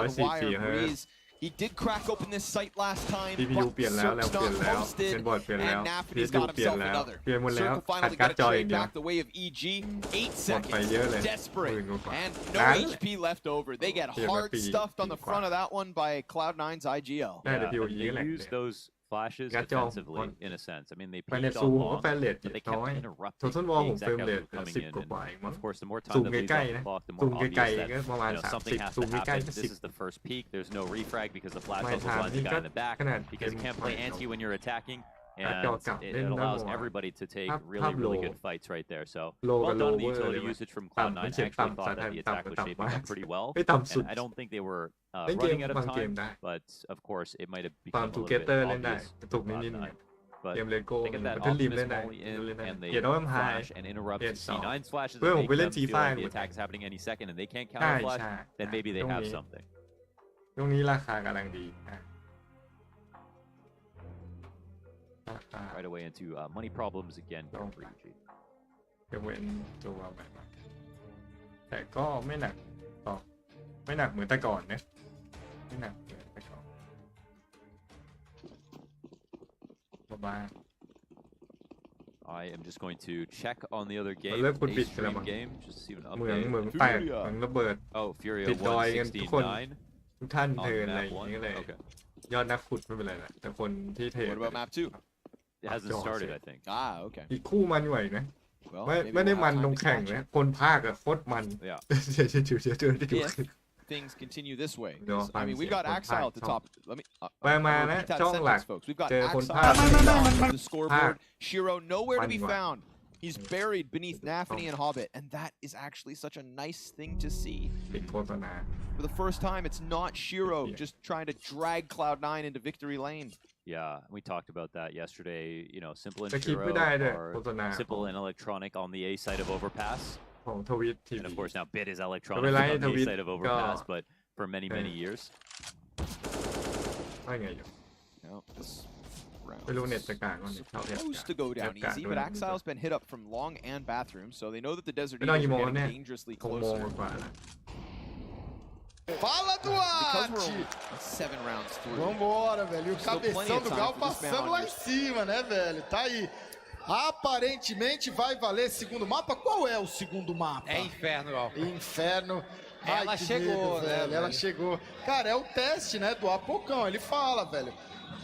144 He did crack open this site last time, CPU but เปลี่ยนแล้ว Cirque's เปลี่ย not นแล้ว posted, เป็นบอร์ดเปลี่ยนแล้ว and Nafany's CPU got เปลี่ยน himself แล้ว another. เปลี่ยนหมดแล้ว Circle ขัด finally การ์ด got จ a ออ trade ย่างเดียว back the way of EG. หมด 8 ไปเยอะ seconds, เลย desperate, หมื่นกว่า and no นั้น HP left over. They get เปลี่ยนมา hard ปี stuffed on the กว่า front of that one by Cloud9's IGL. ได้แต่ Yeah, พีโอ but อี they แหละ use those flashes การ์ดจอ defensively in a sense. I mean, they ไปใน peaked ซู on ผมก็ long, แฟนเรท but they น้อย kept interrupting โททอล the วอลผม exact เฟรมเรท output coming 10 in. กว่าเอง And มั้ง of course, the more ซู time ม that leaves ใกล้ on ๆ the นะ clock, the ซู more ม obvious ไกล that ๆก็ประมาณ something 30 has ซู to มใกล้ happen. ๆก็ This 10 is the first peak. There's no refrag because the flash My bubble blinds the time, guy in the back ขนาด because he can't play เกม anti when you're attacking. การ์ด And จอกลับ it เล่นได้ allows หมด everybody to take ภาพ really, โล really good fights right there. So โล well กับ done โล the เวอร์ utility เลย usage from ต่ำ Cloud9. มัน I เขียน actually ต่ำ thought สาย that the ต่ำ attack กับ was shaping ต่ำมาก up pretty well. ไม่ต่ำสุด And I don't think they were เล่นเกม running out of บางเกม time, ได้ but of course it might have ตอน become a ทู little เก bit เตอร์เล่นได้ obvious ถูก for นิดๆ Cloud9. เกม But เลโก้ they get that บัตเทิลริม optimism เล่นได้ only เล่น in, ได้ and they เกียร์น้อยไฮ flash and interrupt เกียร์สอง C9 flashes เพื่อน and ผม make ไปเล่น them ที feel ไฟ like เห the มือนกัน attack is happening any second and they can't ใช่ counter flash, ใช่ then maybe they ตรง have นี้ something. ตรงนี้ราคากำลังดีราคา Right away into money problems again here for EG. จะเว้นตัวแบบแต่ก็ไม่หนักต่อไม่หนักเหมือนแต่ก่อนนะไม่หนักเหมือนแต่ก่อนบ้า I am just going to check on the other มัน game, เลิกคุณ a ปิดไปแล้ว stream มั้ง game, just to see an เหมือง update. เหมืองแตกเหมืองระเบิด Oh, Furia ติดดอยกันทุกคน 169 ทุกท่าน on เทินอะไร map อย่าง one. เงี้ยเลย Okay. ยอดนักขุดไม่เป็นไรนะแต่คนที่เทรด What about map 2? It hasn't started, I think. Ah, okay. อีกคู่มันไหวนะ Well, ไม่ maybe ไม่ได้ we'll มัน have ล time ง to แข่ง catch นะ it. คนภาคอะโคตรมัน Yeah. เดี๋ยว If things continue this way, No, I mean, we've got I'm Axile at the sorry. top. Let me ไปมานะ repeat that ช่องหลัก sentence, folks. We've got เจอคน Axile ภาค on the scoreboard. Shiro nowhere to be มันว่ะ found. He's buried beneath Nafany and Hobbit, and that is actually such a nice thing to see. ติดโฆษณา For the first time, it's not Shiro just trying to drag Cloud9 into victory lane. Yeah, we talked about that yesterday. You know, Simple and สคริป Shiro ต์ไม่ได้ด้วย are โฆษณา Simple and Electronic on the A side of Overpass. ของทวิตที And วี of course now Bit is Electronic ไม่เป็นไร on the ท A วิต side of ก็ Overpass, but for many, many years. ว่าไงอยู่ No, this round ไม่รู้เน็ตจะกลางก่อนชอบเน็ต supposed to go เน็ down ตกลาง easy, ด้ว but ย Axile's been hit up from long and bathroom, so they know that the Desert ไม่ต้อง Eagles กี่โมง are แล้วเนี่ย getting dangerously 6 โมง closer. กว่าแล้ว Fala, Because we're Duarte! only 7 rounds through. Vambora, velho. E o Still plenty cabeção of do time Gal for this man passando on lá your em cima, né, velho? Tá aí. Aparentemente vai valer segundo mapa. Qual é o segundo mapa? É Inferno, Gal. Inferno. Ai, Ela que chegou, medo, né, velho? Ela velho? chegou. Cara, é o teste, né, do Apocão. Ele fala, velho.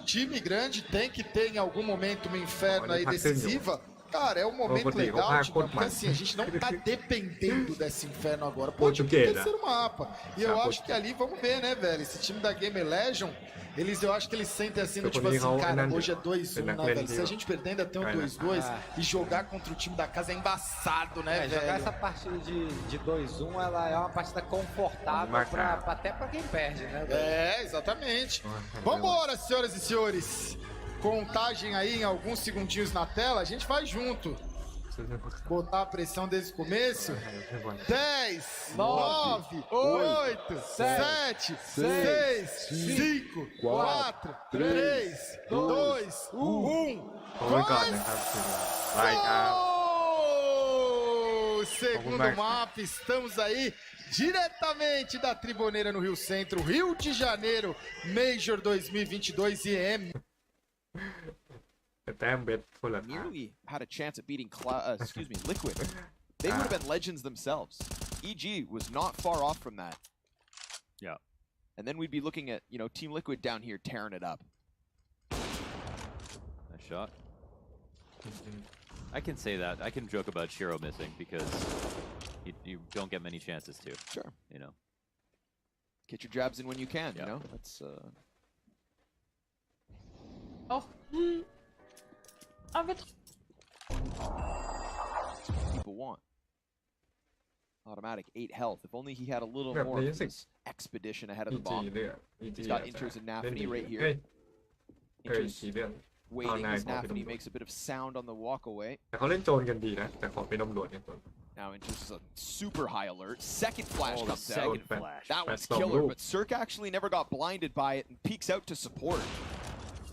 Time grande tem que ter em algum momento uma Inferno aí decisiva. Cara, é um momento legal, tipo, porque assim, a gente não tá dependendo desse Inferno agora. Pode ir pro terceiro mapa. E eu acho que ali, vamos ver, né, velho? Esse time da Game Legion, eu acho que eles sentem assim, tipo assim, cara, hoje é 2-1, né, velho? Se a gente perder ainda tem um 2-2 e jogar contra o time da casa é embaçado, né, velho? Jogar essa partida de 2-1, ela é uma partida confortável até pra quem perde, né, velho? É, exatamente. Vambora, senhoras e senhores. Contagem aí em alguns segundinhos na tela, a gente vai junto. Botar a pressão desde o começo. 10, 9, 8, 7, 6, 5, 4, 3, 2, 1. ไว้ก่อนนะครับไปครับ Segundo mapa, estamos aí diretamente da Triboneira no Rio Centro, Rio de Janeiro, Major 2022 IEM. แต่แต้มเบ็ดคนละทาง Nearly had a chance at beating Liquid. They would have been legends themselves. EG was not far off from that. Yeah. And then we'd be looking at, you know, Team Liquid down here tearing it up. Nice shot. I can say that. I can joke about Shiro missing because you don't get many chances to. Sure. You know. Get your jabs in when you can, you know? That's Oh. people want. Automatic 8 health. If only he had a little แบบ more นี้ of สิ this expedition ahead of the EG bomb. เลือก EG He's got intros and Nafany right เฮ้ย here. เฮ้ย Intros EG เลือก waiting as Cloud9 Nafany makes a bit of sound on the walk away. แต่เขาเล่นโจรกันดีนะแต่ขอเป็นตำรวจเนี่ย Now Intros is a super high alert. Second flash Oh, the comes second out. flash. That one's That's killer, the but Circ actually never got blinded by it and peeks out to support.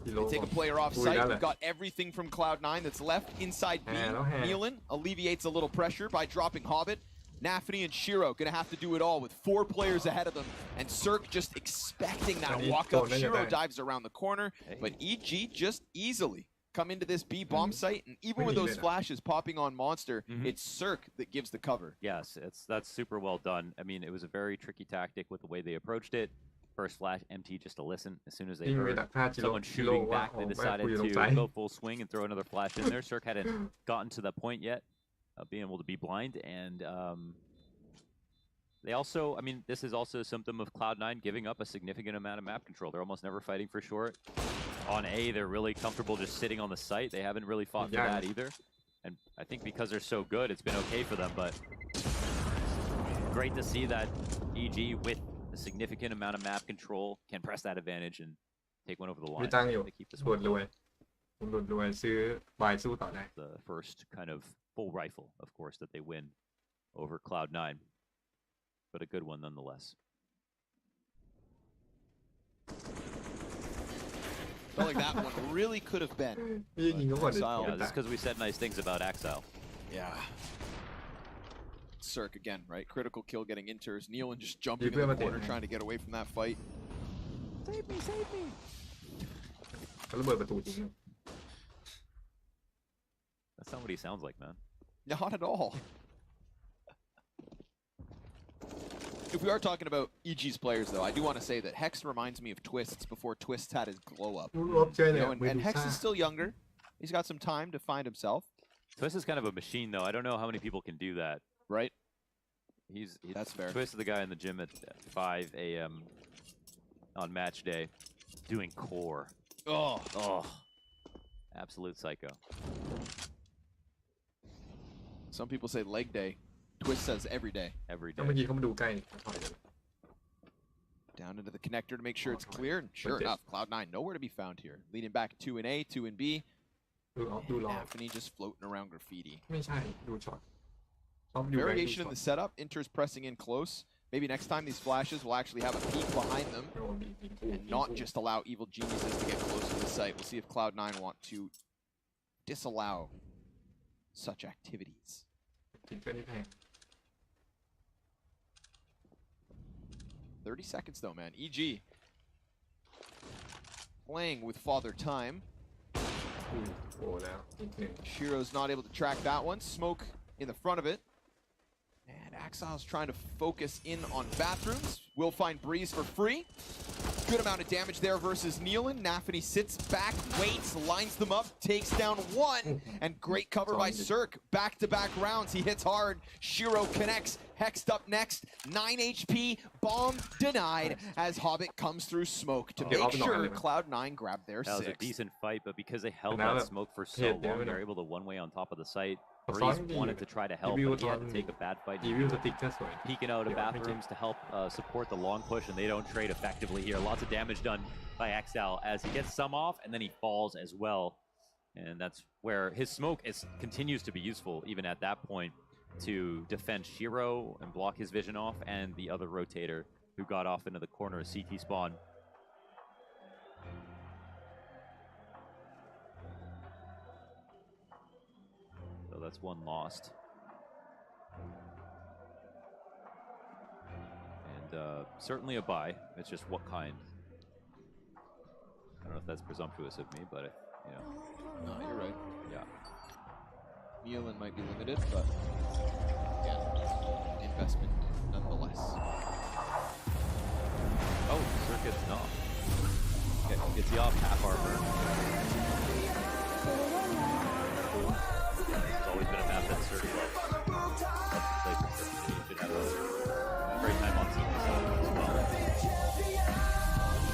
กิโล They take a player off คุย site. แล้วแห We've ละ got everything from Cloud9 that's left inside B. Hello, hello. Nealon alleviates a little pressure by dropping Hobbit. Nafany and Shiro gonna have to do it all with 4 players ahead of them, and Cirque just expecting that walk up. Shiro dives around the corner, but EG just easily come into this B bomb site, and even with those flashes popping on Monster, it's Cirque that gives the cover. Yes, that's super well done. I mean, it was a very tricky tactic with the way they approached it. First flash empty just to listen. As soon as they heard someone shooting back, they decided to go full swing and throw another flash in there. Cirque hadn't gotten to that point yet of being able to be blind, and they also, I mean, this is also a symptom of Cloud9 giving up a significant amount of map control. They're almost never fighting for short. On A, they're really comfortable just sitting on the site. They haven't really fought for that either. And I think because they're so good, it's been okay for them, but great to see that EG, with a significant amount of map control, can press that advantage and take one over the line to keep this one going. The first kind of full rifle, of course, that they win over Cloud9, but a good one nonetheless. Felt like that one really could have been. Yeah, just because we said nice things about Axile. Yeah. Cirque again, right? Critical kill getting inters. Nealon just jumping in the corner trying to get away from that fight. Save me, save me. That's not what he sounds like, man. Not at all. If we are talking about EG's players, though, I do want to say that Hex reminds me of Twists before Twists had his glow up. And Hex is still younger. He's got some time to find himself. Twist is kind of a machine, though. I don't know how many people can do that. Right? That's fair. Twist is the guy in the gym at 5 a.m. on match day doing core. Oh. Absolute psycho. Some people say leg day. Twist says every day. Every day. Down into the connector to make sure it's clear. And sure enough, Cloud9 nowhere to be found here. Leading back 2 in A, 2 in B. Nafany just floating around graffiti. Variation in the setup. Inter's pressing in close. Maybe next time these flashes will actually have a peek behind them and not just allow evil geniuses to get close to the site. We'll see if Cloud9 want to disallow such activities. 30 seconds though, man. EG playing with Father Time. Shiro's not able to track that one. Smoke in the front of it. And Axile's trying to focus in on bathrooms. Will find Breeze for free. Good amount of damage there versus Nealon. Nafany sits back, waits, lines them up, takes down one, and great cover by Cirque. Back-to-back rounds, he hits hard. Shiro connects, Hexed up next, 9 HP, bomb denied as Hobbit comes through smoke to make sure Cloud9 grab their 6. That was a decent fight, but because they held that smoke for so long, they're able to one-way on top of the site. Breeze wanted to try to help, but he had to take a bad fight. Peeking out of bathrooms to help support the long push, and they don't trade effectively here. Lots of damage done by Axile as he gets some off, and then he falls as well. And that's where his smoke continues to be useful, even at that point, to defend Shiro and block his vision off, and the other rotator who got off into the corner of CT spawn. So that's one lost. And certainly a buy. It's just what kind. I don't know if that's presumptuous of me, but you know. No, you're right. Yeah. Nealon might be limited, but yeah, investment nonetheless. Oh, Circuit's not. Okay, gets the off half armor. It's always been a map that Circuit loves. He should have a great time on CT side as well.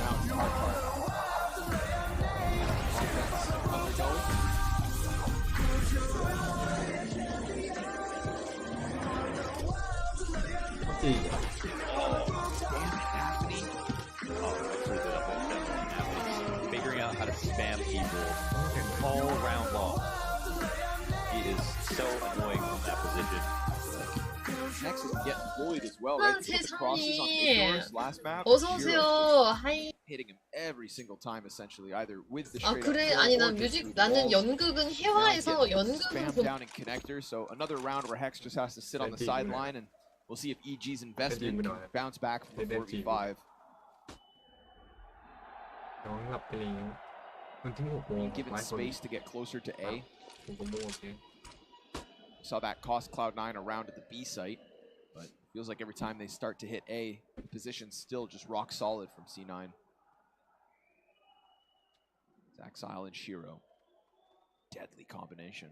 Now, hard part. Figuring out how to spam people all round long. He is so annoying from that position. Nexus getting bullied as well, 아, right? With the crosses on Middoors last map. 어서오세요. 하이. Hitting him every single time, essentially, either with the 아, straight 그래? up 아니, or 난 just 뮤직, through the 나는 walls. 연극은 해화에서 연극은 Spam down in connector, so another round where Hex just has to sit on the sideline, and we'll see if EG's investment can bounce back from the 4v5. น้องหลับไปแล้วมันถึง6 โมง Given space to get closer to A. Saw that cost Cloud9 a round at the B site, but feels like every time they start to hit A, the position's still just rock solid from C9. Exile and Shiro. Deadly combination.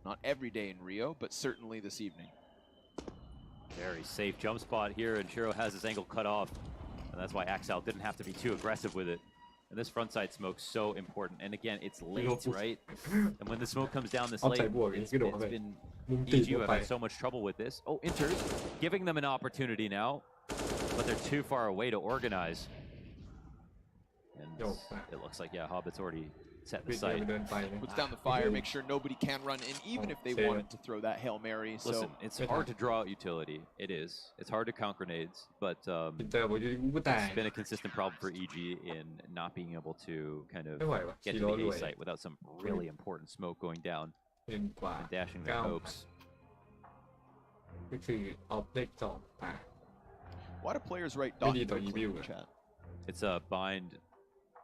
Not every day in Rio, but certainly this evening. Very safe jump spot here, and Shiro has his angle cut off. And that's why Axel didn't have to be too aggressive with it. And this front side smoke's so important. And again, it's late, right? And when the smoke comes down this late, it's been EG who have had so much trouble with this. Oh, enters, giving them an opportunity now, but they're too far away to organize. And it looks like, yeah, Hobbit's already set the site. Puts down the fire, make sure nobody can run in, even if they wanted to throw that Hail Mary. Listen, it's hard to draw out utility. It is. It's hard to count grenades, but it's been a consistent problem for EG in not being able to kind of get to the A site without some really important smoke going down and dashing their hopes. Why do players write dot in the chat? It's a bind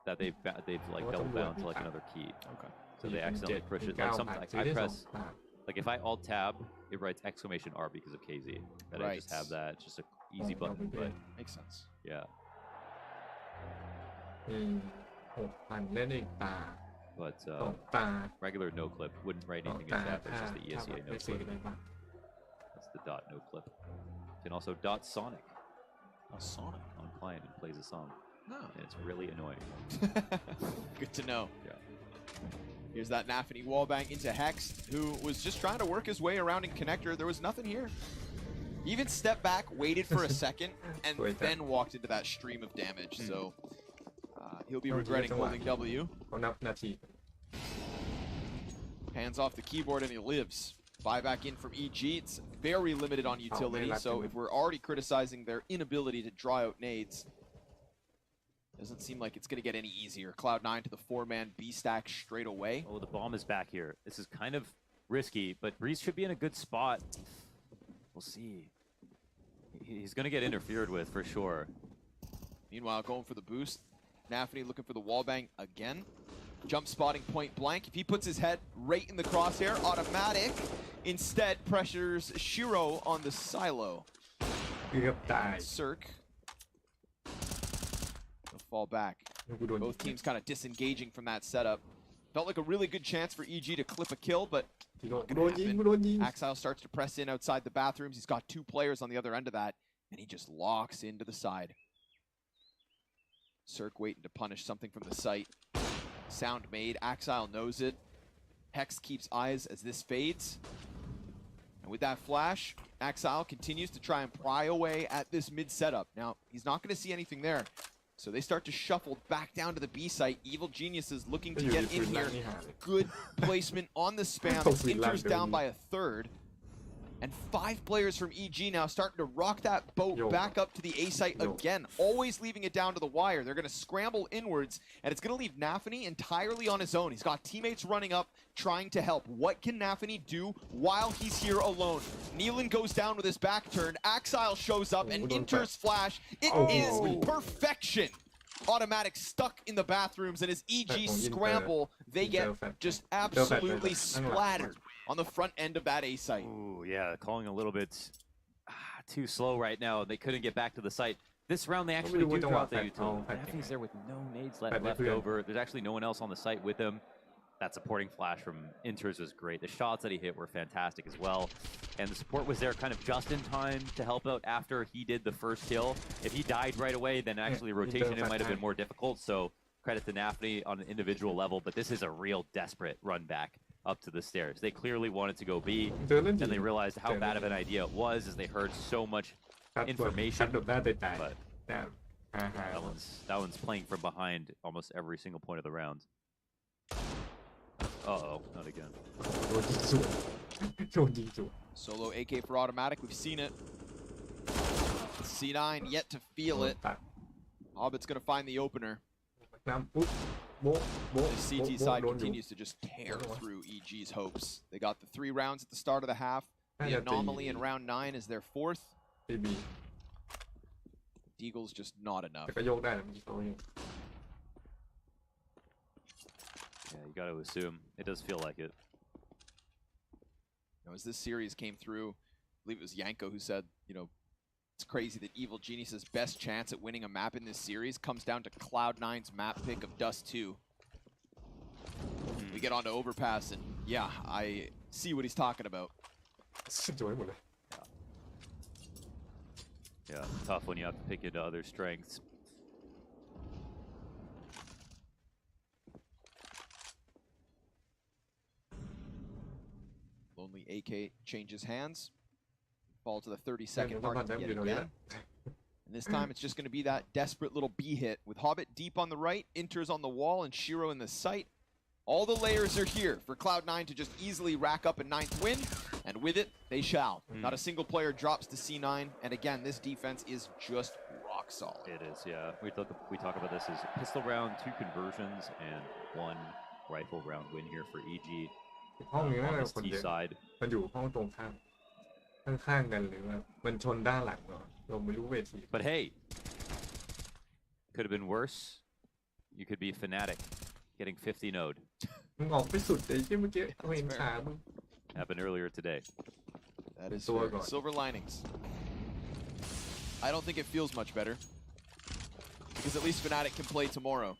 that they've like double bound to like another key. Okay. So they accidentally push it. Like sometimes I press, like if I alt tab, it writes exclamation R because of KZ. That I just have that. It's just an easy button, but makes sense. Yeah. But regular no clip wouldn't write anything in chat. There's just the ESEA no clip. That's the dot no clip. And also dot Sonic. Sonic on client and plays a song. Oh. And it's really annoying. Good to know. Yeah. Here's that Nafany wallbang into Hex, who was just trying to work his way around in connector. There was nothing here. He even stepped back, waited for a second, and then walked into that stream of damage. So he'll be regretting holding W. Hands off the keyboard and he lives. Buyback in from EG. It's very limited on utility, so if we're already criticizing their inability to draw out nades, doesn't seem like it's going to get any easier. Cloud9 to the 4-man B stack straight away. Oh, the bomb is back here. This is kind of risky, but Breeze should be in a good spot. We'll see. He's going to get interfered with for sure. Meanwhile, going for the boost. Nafany looking for the wallbang again. Jump spotting point blank. If he puts his head right in the crosshair, automatic instead pressures Shiro on the silo. Cirque. He'll fall back. Both teams kind of disengaging from that setup. Felt like a really good chance for EG to clip a kill, but not gonna happen. Axile starts to press in outside the bathrooms. He's got 2 players on the other end of that, and he just locks into the side. Cirque waiting to punish something from the site. Sound made. Axile knows it. Hex keeps eyes as this fades. And with that flash, Axile continues to try and pry away at this mid setup. Now, he's not going to see anything there. So they start to shuffle back down to the B site. Evil Geniuses looking to get in here. Good placement on the spam. Inter's down by a third. And 5 players from EG now starting to rock that boat back up to the A site again, always leaving it down to the wire. They're going to scramble inwards, and it's going to leave Nafany entirely on his own. He's got teammates running up, trying to help. What can Nafany do while he's here alone? Nealon goes down with his back turned. Axile shows up, and Inter's flash. It is perfection. Automatic stuck in the bathrooms, and as EG scramble, they get just absolutely splattered on the front end of that A site. Ooh, yeah, calling a little bit too slow right now. They couldn't get back to the site. This round, they actually do drop the utility. Nafany's there with no nades left over. There's actually no one else on the site with him. That supporting flash from Inters was great. The shots that he hit were fantastic as well. And the support was there kind of just in time to help out after he did the first kill. If he died right away, then actually rotation it might have been more difficult. So credit to Nafany on an individual level, but this is a real desperate run back up to the stairs. They clearly wanted to go B, and they realized how bad of an idea it was as they heard so much information. But that one's playing from behind almost every single point of the round. Uh-oh, not again. โดนยิงจุด Solo AK for automatic. We've seen it. C9 yet to feel it. Hobbit's going to find the opener. น้ำปุ๊บโบะโบะ The CT side continues to just tear through EG's hopes. They got the 3 rounds at the start of the half. The anomaly in round 9 is their 4th. บีบี Deagle's just not enough. แต่ก็โยกได้นะมันเขาอยู่ Yeah, you got to assume. It does feel like it. As this series came through, I believe it was Yanko who said, it's crazy that Evil Genius's best chance at winning a map in this series comes down to Cloud9's map pick of Dust 2. We get on to Overpass, and yeah, I see what he's talking about. สวยหมดเลย Yeah, tough when you have to pick into other strengths. Lonely AK changes hands. Fall to the 30-second mark yet again. And this time it's just going to be that desperate little B hit with Hobbit deep on the right, Inters on the wall, and Shiro in the sight. All the layers are here for Cloud9 to just easily rack up a 9th win, and with it, they shall. Not a single player drops to C9, and again, this defense is just rock solid. It is, yeah. We talk about this as a pistol round, 2 conversions, and 1 rifle round win here for EG. ห้องนี้น่าจะคน T เดียว side. มันอยู่ห้องตรงข้ามข้างๆกันหรือว่ามันชนด้านหลังเนาะเราไม่รู้เวที But hey, could have been worse. You could be Fnatic getting 50 node. มึงออกไปสุดเลยที่เมื่อกี้เขาเห็นขามึง Happened earlier today. That is fair. Silver linings. I don't think it feels much better. Because at least Fnatic can play tomorrow.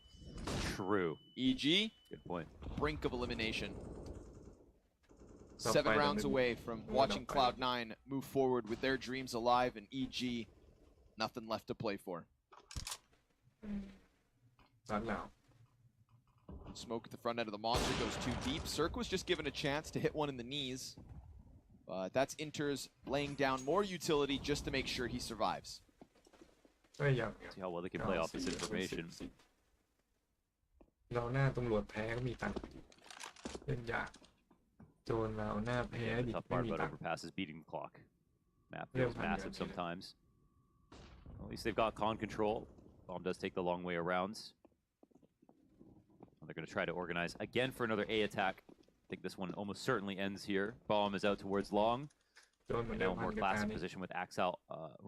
True. EG, good point. Brink of elimination. 7 rounds away from watching Cloud9 move forward with their dreams alive, and EG, nothing left to play for. Smoke at the front end of the monster goes too deep. Cirque was just given a chance to hit one in the knees. But that's Inters laying down more utility just to make sure he survives. See how well they can play off this information. เราหน้าตำรวจแพ้ก็มีตังค์เล่นยากโจรเราหน้าแพ้ดิ Tough ไม่ part มี about ตังค์ Overpass is beating the clock. Map feels massive sometimes. At least they've got con control. Bomb does take the long way around. They're going to try to organize again for another A attack. I think this one almost certainly ends here. Bomb is out towards long. Now a more classic position with Axel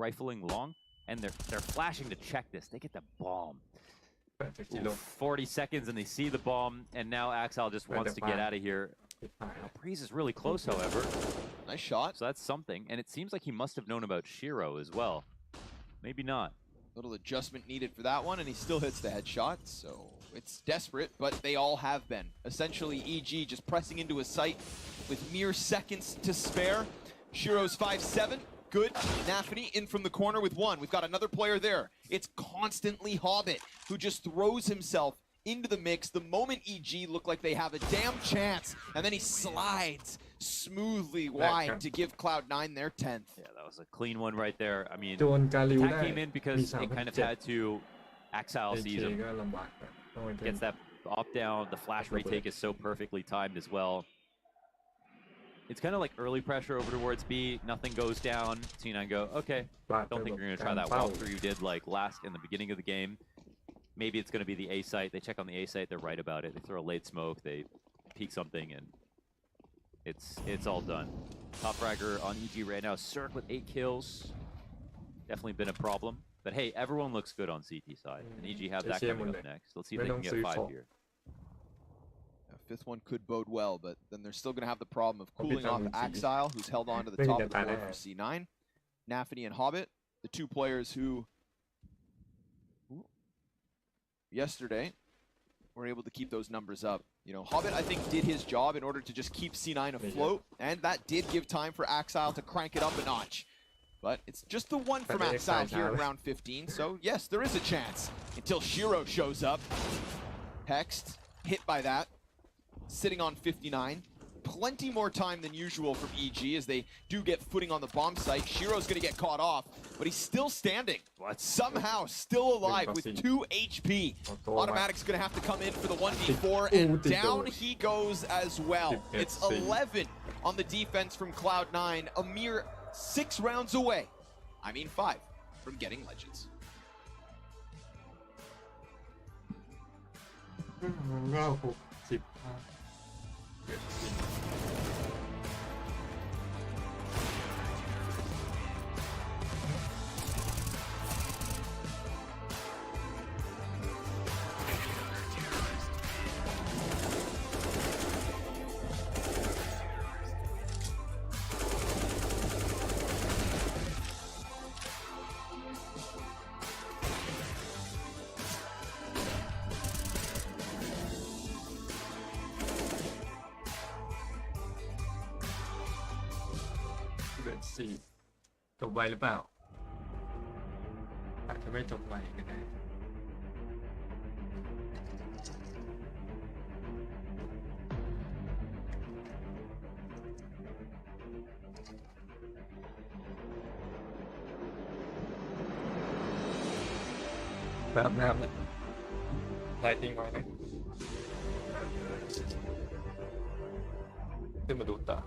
rifling long. And they're flashing to check this. They get the bomb. 40 seconds and they see the bomb. And now Axel just wants to get out of here. Breeze is really close, however. Nice shot. So that's something. And it seems like he must have known about Shiro as well. Maybe not. Little adjustment needed for that one, and he still hits the headshot, so it's desperate, but they all have been. Essentially, EG just pressing into his sight with mere seconds to spare. Shiro's 5-7, good. Nafany in from the corner with 1. We've got another player there. It's constantly Hobbit, who just throws himself into the mix the moment EG look like they have a damn chance, and then he slides smoothly wide to give Cloud9 their 10th. Yeah, that was a clean one right there. I mean, โจรกาลิว attack ได้ came in because it kind of had to. Axel sees him. ก็ลำบากต้องไป Gets that off down. The flash retake is so perfectly timed as well. It's kind of like early pressure over towards B. Nothing goes down. C9 go, okay. Don't think you're going to try that walkthrough you did like last in the beginning of the game. Maybe it's going to be the A site. They check on the A site. They're right about it. They throw a late smoke. They peek something, and it's all done. Top fragger on EG right now. Cirque with 8 kills. Definitely been a problem. But hey, everyone looks good on CT side. And EG have that coming up next. Let's see if they can get 5 here. 5th one could bode well, but then they're still going to have the problem of cooling off Axile, who's held on to the top of the board for C9. Nafany and Hobbit, the 2 players who yesterday were able to keep those numbers up. Hobbit, I think, did his job in order to just keep C9 afloat, and that did give time for Axile to crank it up a notch. But it's just the 1 from Axile here in round 15, so yes, there is a chance until Shiro shows up. Hexed, hit by that, sitting on 59. plenty more time than usual from EG as they do get footing on the bomb site. Shiro's going to get caught off, but he's still standing. Somehow still alive with 2 HP. Automatic's going to have to come in for the 1v4, and down he goes as well. It's 11 on the defense from Cloud9, a mere 6 rounds away. I mean 5 from getting Legends.สี่จบไวหรือเปล่าอาจจะไม่จบไวก็ได้แบบน้ำเลยไล่ทิ้งไว้เลยขึ้นมาดูตา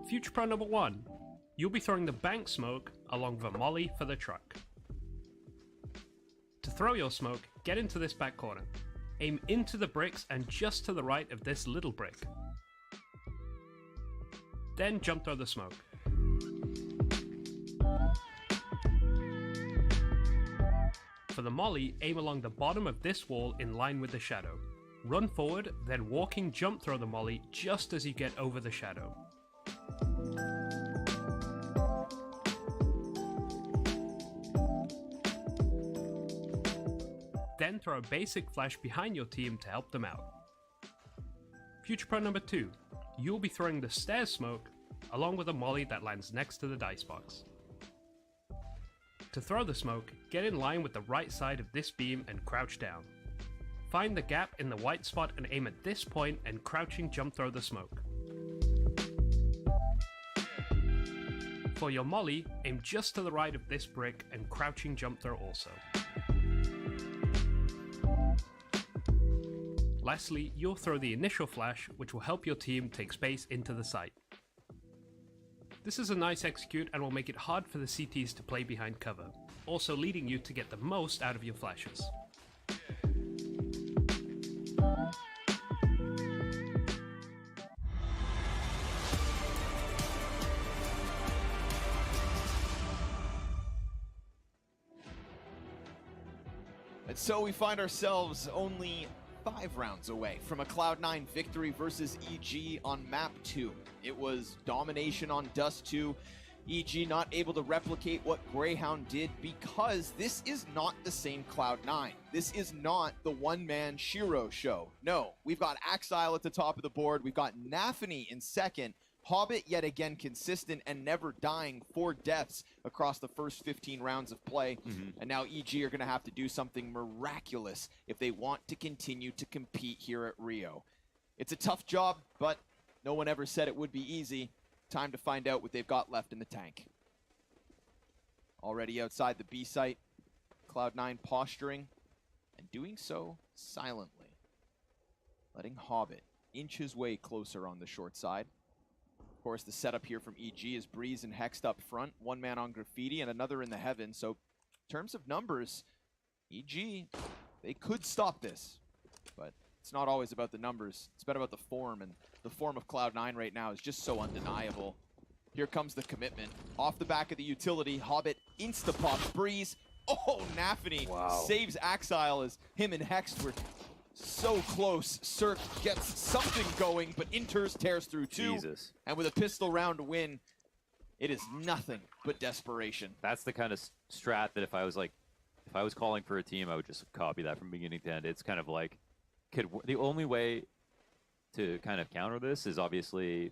Future Pro number 1. You'll be throwing the bank smoke along with a molly for the truck. To throw your smoke, get into this back corner. Aim into the bricks and just to the right of this little brick. Then jump throw the smoke. For the molly, aim along the bottom of this wall in line with the shadow. Run forward, then walking jump throw the molly just as you get over the shadow. Then throw a basic flash behind your team to help them out. Future Pro number 2. You'll be throwing the stairs smoke along with a molly that lands next to the dice box. To throw the smoke, get in line with the right side of this beam and crouch down. Find the gap in the white spot and aim at this point and crouching jump throw the smoke. For your molly, aim just to the right of this brick and crouching jump throw also. Lastly, you'll throw the initial flash, which will help your team take space into the site. This is a nice execute and will make it hard for the CTs to play behind cover, also leading you to get the most out of your flashes. And so we find ourselves only 5 rounds away from a Cloud9 victory versus EG on map 2. It was domination on Dust 2. EG not able to replicate what Greyhound did because this is not the same Cloud9. This is not the one-man Shiro show. No, we've got Axile at the top of the board. We've got Nafany in second. Hobbit yet again consistent and never dying 4 deaths across the first 15 rounds of play. And now EG are going to have to do something miraculous if they want to continue to compete here at Rio. It's a tough job, but no one ever said it would be easy. Time to find out what they've got left in the tank. Already outside the B site, Cloud9 posturing and doing so silently. Letting Hobbit inch his way closer on the short side. Of course, the setup here from EG is Breeze and Hexed up front, one man on Graffiti and another in the heaven. So, in terms of numbers, EG, they could stop this. But it's not always about the numbers. It's about the form, and the form of Cloud9 right now is just so undeniable. Here comes the commitment. Off the back of the utility, Hobbit insta-pops Breeze. Oh, Nafany saves Axile as him and Hex were so close. Cirque gets something going, but enters, tears through two. Jesus. And with a pistol round to win, it is nothing but desperation. That's the kind of strat that if I was calling for a team, I would just copy that from beginning to end. It's kind of like, the only way to kind of counter this is obviously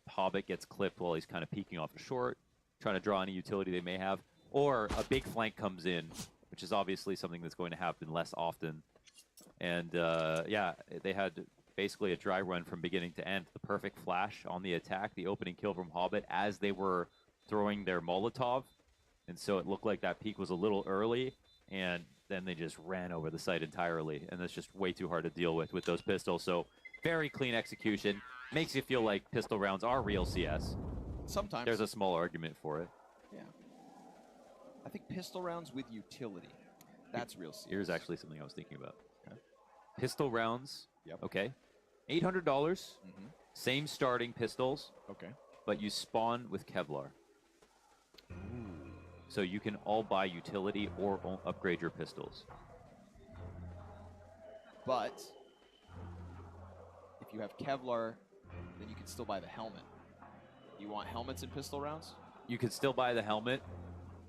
Hobbit gets clipped while he's kind of peeking off a short, trying to draw any utility they may have, or a big flank comes in, which is obviously something that's going to happen less often. And yeah, they had basically a dry run from beginning to end. The perfect flash on the attack, the opening kill from Hobbit as they were throwing their Molotov. And so it looked like that peak was a little early, and then they just ran over the site entirely. And that's just way too hard to deal with those pistols. So very clean execution. Makes you feel like pistol rounds are real CS. Sometimes. There's a small argument for it. Yeah. I think pistol rounds with utility. That's real CS. Here's actually something I was thinking about. Okay. Pistol rounds. Yep. Okay. $800. Same starting pistols. Okay. But you spawn with Kevlar. So you can all buy utility or upgrade your pistols. But if you have Kevlar, then you can still buy the helmet. You want helmets in pistol rounds? You could still buy the helmet.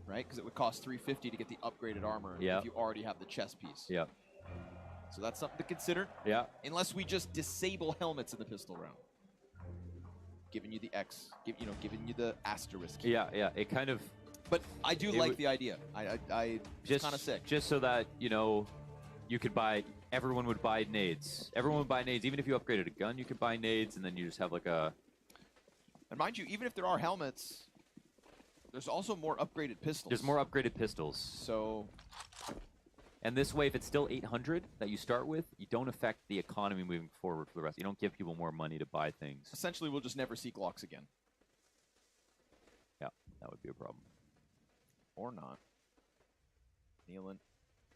Right? Because it would cost $350 to get the upgraded armor if you already have the chest piece. Yeah. So that's something to consider. Yeah. Unless we just disable helmets in the pistol round. Giving you the X, giving you the asterisk. Yeah, yeah. It kind of... But I do like the idea. It's kind of sick. Just so that, you know, you could buy... Everyone would buy nades. Everyone would buy nades. Even if you upgraded a gun, you could buy nades, and then you just have like a... And mind you, even if there are helmets, there's also more upgraded pistols. There's more upgraded pistols. So... And this way, if it's still 800 that you start with, you don't affect the economy moving forward for the rest. You don't give people more money to buy things. Essentially, we'll just never see Glocks again. Yeah, that would be a problem. Or not. Nealon,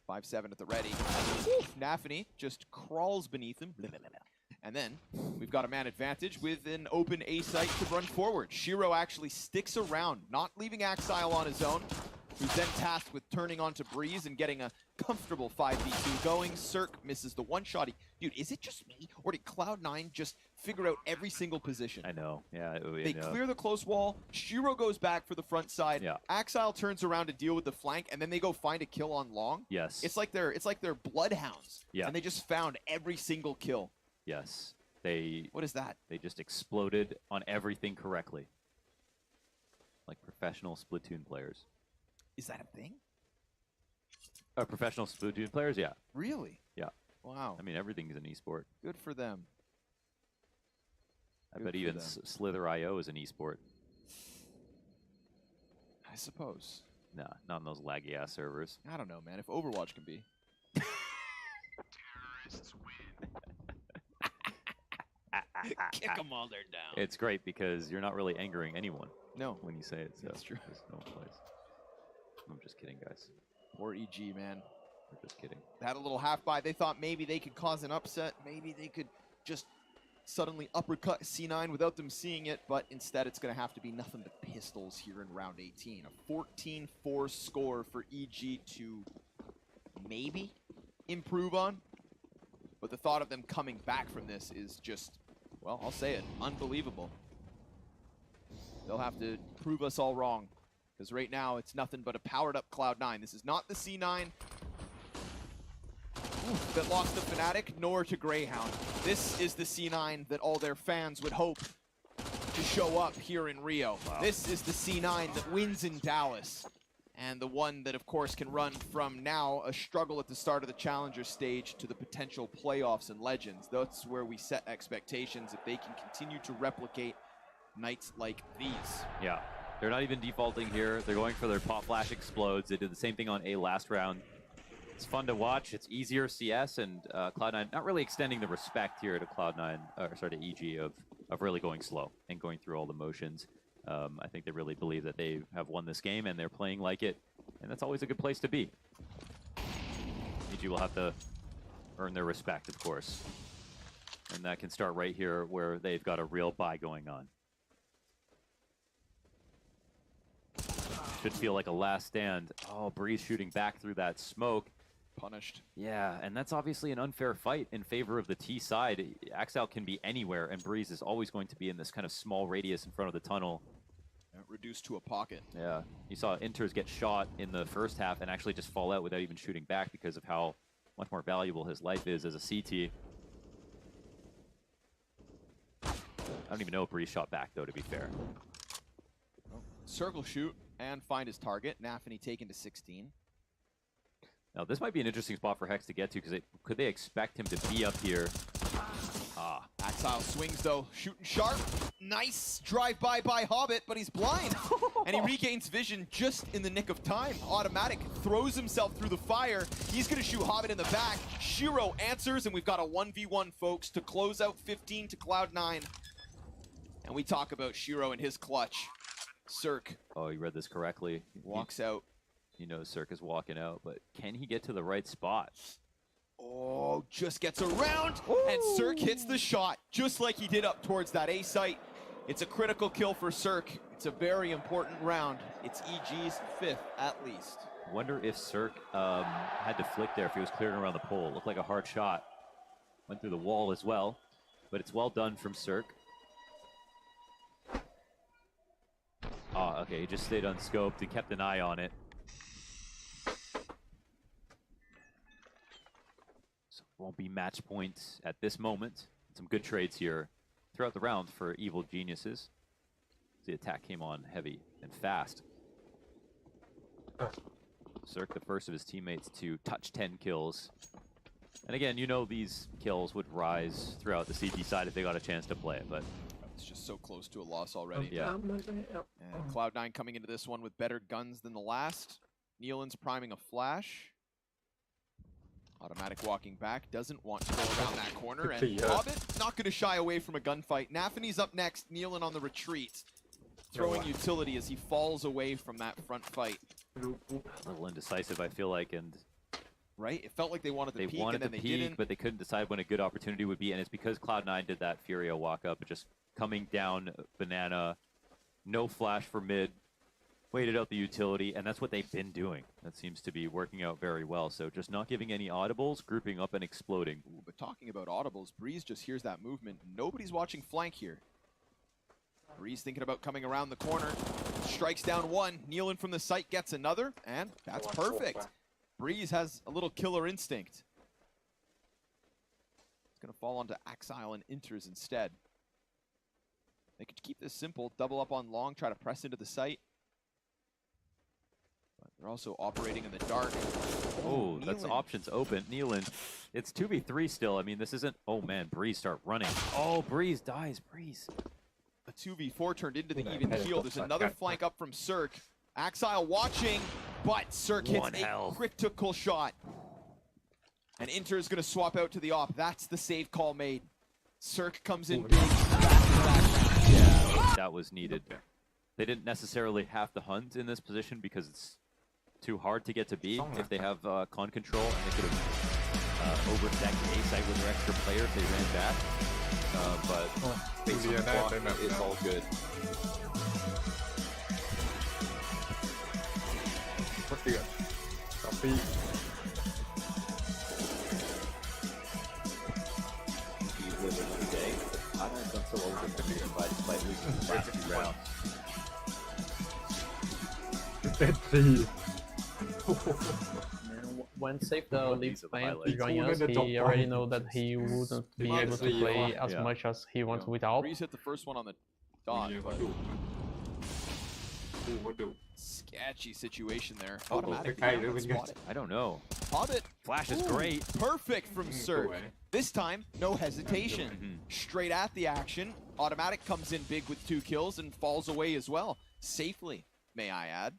5-7 at the ready. Nafany just crawls beneath him. And then we've got a man advantage with an open A site to run forward. Shiro actually sticks around, not leaving Axile on his own, who's then tasked with turning onto Breeze and getting a comfortable 5v2 going. Cirque misses the one shot. Dude, is it just me, or did Cloud9 just figure out every single position? I know, yeah. They clear the close wall, Shiro goes back for the front side, Axile turns around to deal with the flank, and then they go find a kill on long. Yes. It's like they're bloodhounds, and they just found every single kill. Yes. What is that? They just exploded on everything correctly. Like professional Splatoon players. Is that a thing? Professional Splatoon players, yeah. Really? Yeah. Wow. I mean, everything is an esport. Good for them. I bet even Slither.io is an esport. I suppose. Nah, not on those laggy ass servers. I don't know, man. If Overwatch can be. Terrorists win. Kick them while they're down. It's great because you're not really angering anyone. No. When you say it, so that's true. There's no place. I'm just kidding, guys. Poor EG, man. We're just kidding. Had a little half by. They thought maybe they could cause an upset. Maybe they could just suddenly uppercut C9 without them seeing it, but instead it's going to have to be nothing but pistols here in round 18. A 14-4 score for EG to maybe improve on, but the thought of them coming back from this is just, well, I'll say it, unbelievable. They'll have to prove us all wrong, because right now it's nothing but a powered-up Cloud9. This is not the C9 that lost to Fnatic, nor to Greyhound. This is the C9 that all their fans would hope to show up here in Rio. Wow. This is the C9 that wins in Dallas. And the one that, of course, can run from now a struggle at the start of the Challenger stage to the potential playoffs and Legends. That's where we set expectations if they can continue to replicate nights like these. Yeah, they're not even defaulting here. They're going for their pop flash explodes. They did the same thing on A last round. It's fun to watch. It's easier CS, and Cloud9 not really extending the respect here to Cloud9, or sorry, to EG of really going slow and going through all the motions. I think they really believe that they have won this game and they're playing like it, and that's always a good place to be. EG will have to earn their respect, of course, and that can start right here where they've got a real buy going on. should feel like a last stand. Oh, Breeze shooting back through that smoke. Punished. Yeah, and that's obviously an unfair fight in favor of the T side. Axel can be anywhere, and Breeze is always going to be in this kind of small radius in front of the tunnel. Reduced to a pocket. Yeah, you saw Inters get shot in the first half and actually just fall out without even shooting back because of how much more valuable his life is as a CT. I don't even know if Breeze shot back, though, to be fair. Circle shoot and find his target. Nafany taken to 16. Now, this might be an interesting spot for Hex to get to, because could they expect him to be up here? Ah. Axile swings, though, shooting sharp. Nice drive-by by Hobbit, but he's blind. And he regains vision just in the nick of time. Automatic throws himself through the fire. He's going to shoot Hobbit in the back. Shiro answers, and we've got a 1v1, folks, to close out 15 to Cloud9. And we talk about Shiro and his clutch. Cirque. Oh, you read this correctly. Walks out. You know Cirque is walking out, but can he get to the right spot? Oh, just gets around, and Cirque hits the shot, just like he did up towards that A site. It's a critical kill for Cirque. It's a very important round. It's EG's 5th, at least. Wonder if Cirque had to flick there if he was clearing around the pole. Looked like a hard shot. Went through the wall as well, but it's well done from Cirque. Oh, okay, he just stayed unscoped. He kept an eye on it. So it won't be match points at this moment. Some good trades here throughout the round for Evil Geniuses. The attack came on heavy and fast. Cirque, the first of his teammates to touch 10 kills. And again, you know these kills would rise throughout the CT side if they got a chance to play it, but it's just so close to a loss already. Yeah. And Cloud9 coming into this one with better guns than the last. Nealon's priming a flash. Automatic walking back, doesn't want to go around that corner, and Hobbit not going to shy away from a gunfight. Nafany's up next, Nealon on the retreat. Throwing utility as he falls away from that front fight. A little indecisive, I feel like, and right? It felt like they wanted to peek, wanted and then to they peek, didn't. but they couldn't decide when a good opportunity would be, and it's because Cloud9 did that Furio walk up, just coming down banana, no flash for mid, waited out the utility, and that's what they've been doing. That seems to be working out very well. So just not giving any audibles, grouping up and exploding. Ooh, but talking about audibles, Breeze just hears that movement. Nobody's watching flank here. Breeze thinking about coming around the corner. Strikes down one. Nealon from the site gets another, and that's perfect. Breeze has a little killer instinct. It's going to fall onto Axile and Inters instead. They could keep this simple, double up on long, try to press into the site. But they're also operating in the dark. Oh, that's options open. Nealon, it's 2v3 still. I mean, this isn't, oh man, Breeze start running. Oh, Breeze dies, Breeze. A 2v4 turned into the even kill. There's another flank up from Cirque. Axile watching, but Cirque hits a critical shot. And Inter is going to swap out to the op. That's the save call made. Cirque comes in big. Yeah, that was needed. They didn't necessarily have to hunt in this position because it's too hard to get to B if they have con control, and they could have overdecked A site with their extra player if they ran back. But based on the clock, it's all good. I haven't done so well with them by losing the last few rounds. When Safe leaves plant to join us, he already know that he wouldn't be able to play as much as he wants without. Breeze hit the first one on the dot, but sketchy situation there. Automatic. I don't know. Hobbit. Flash is great. Perfect from Cirque. This time, no hesitation. Straight at the action. Automatic comes in big with 2 kills and falls away as well. Safely, may I add.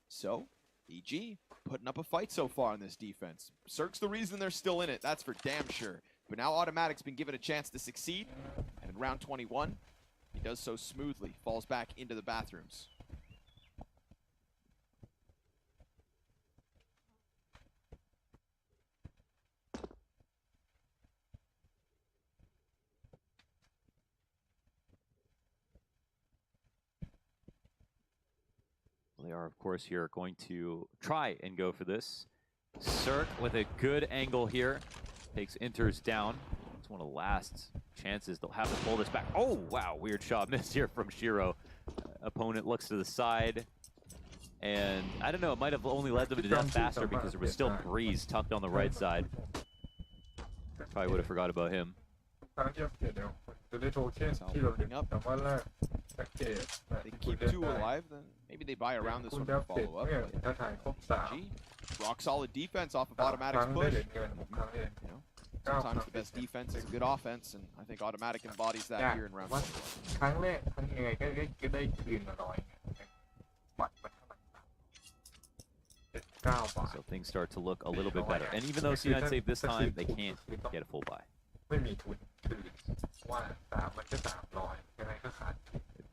So, EG putting up a fight so far in this defense. Cirque's the reason they're still in it, that's for damn sure. But now Automatic's been given a chance to succeed. And in round 21, he does so smoothly. Falls back into the bathrooms. They They are, of course, here going to try and go for this. Cirque with a good angle here. Takes Inters down. It's one of the last chances they'll have to pull this back. Oh, wow. Weird shot miss here from Shiro. Opponent looks to the side. And I don't know, it might have only led them to death faster because there was still Breeze tucked on the right side. Probably would have forgot about him. They keep two alive, then maybe they buy around this one to follow up. G, rock solid defense off of Automatic's push. You know, sometimes the best defense is good offense, and I think Automatic embodies that here in round 1. So things start to look a little bit better. And even though C9 saved this time, they can't get a full buy. They've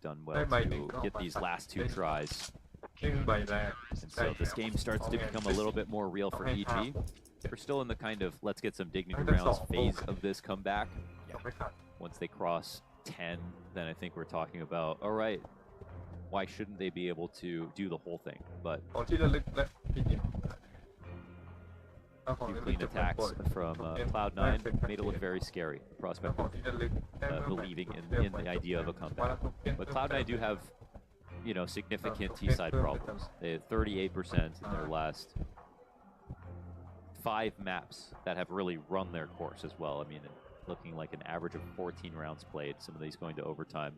done well to get these last 2 tries. And so this game starts to become a little bit more real for EG. We're still in the kind of let's get some dignity rounds phase of this comeback. Once they cross 10, then I think we're talking about, all right, why shouldn't they be able to do the whole thing? But a few clean attacks from Cloud9 made it look very scary. The prospect of believing in the idea of a comeback. But Cloud9 do have, you know, significant T-side problems. They had 38% in their last 5 maps that have really run their course as well. I mean, looking like an average of 14 rounds played, some of these going to overtime.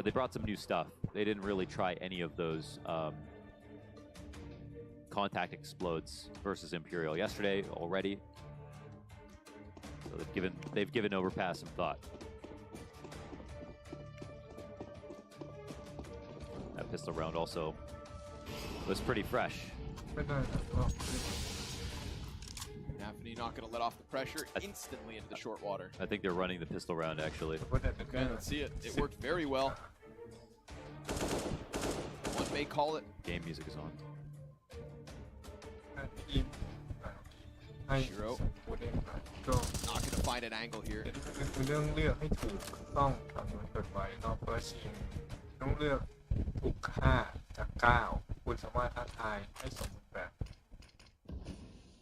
They brought some new stuff. They didn't really try any of those contact explodes versus Imperial yesterday already. So they've given Overpass some thought. That pistol round also was pretty fresh. Nafany not going to let off the pressure instantly into the short water. I think they're running the pistol round, actually. Okay, let's see it. It worked very well. One may call it. Game music is on. Shiro not going to find an angle here.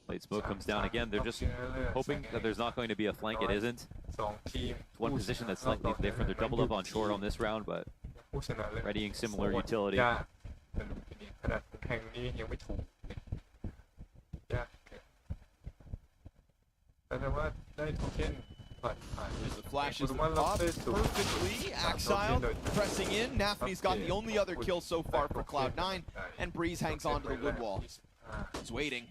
Late smoke comes down again. They're just hoping that there's not going to be a flank. It isn't. It's one position that's slightly different. They're doubled up on short on this round, but readying similar utility. As the flashes off perfectly, Axile pressing in. Nafany's got the only other kill so far for Cloud9, and Breeze hangs on to the wood wall. He's waiting.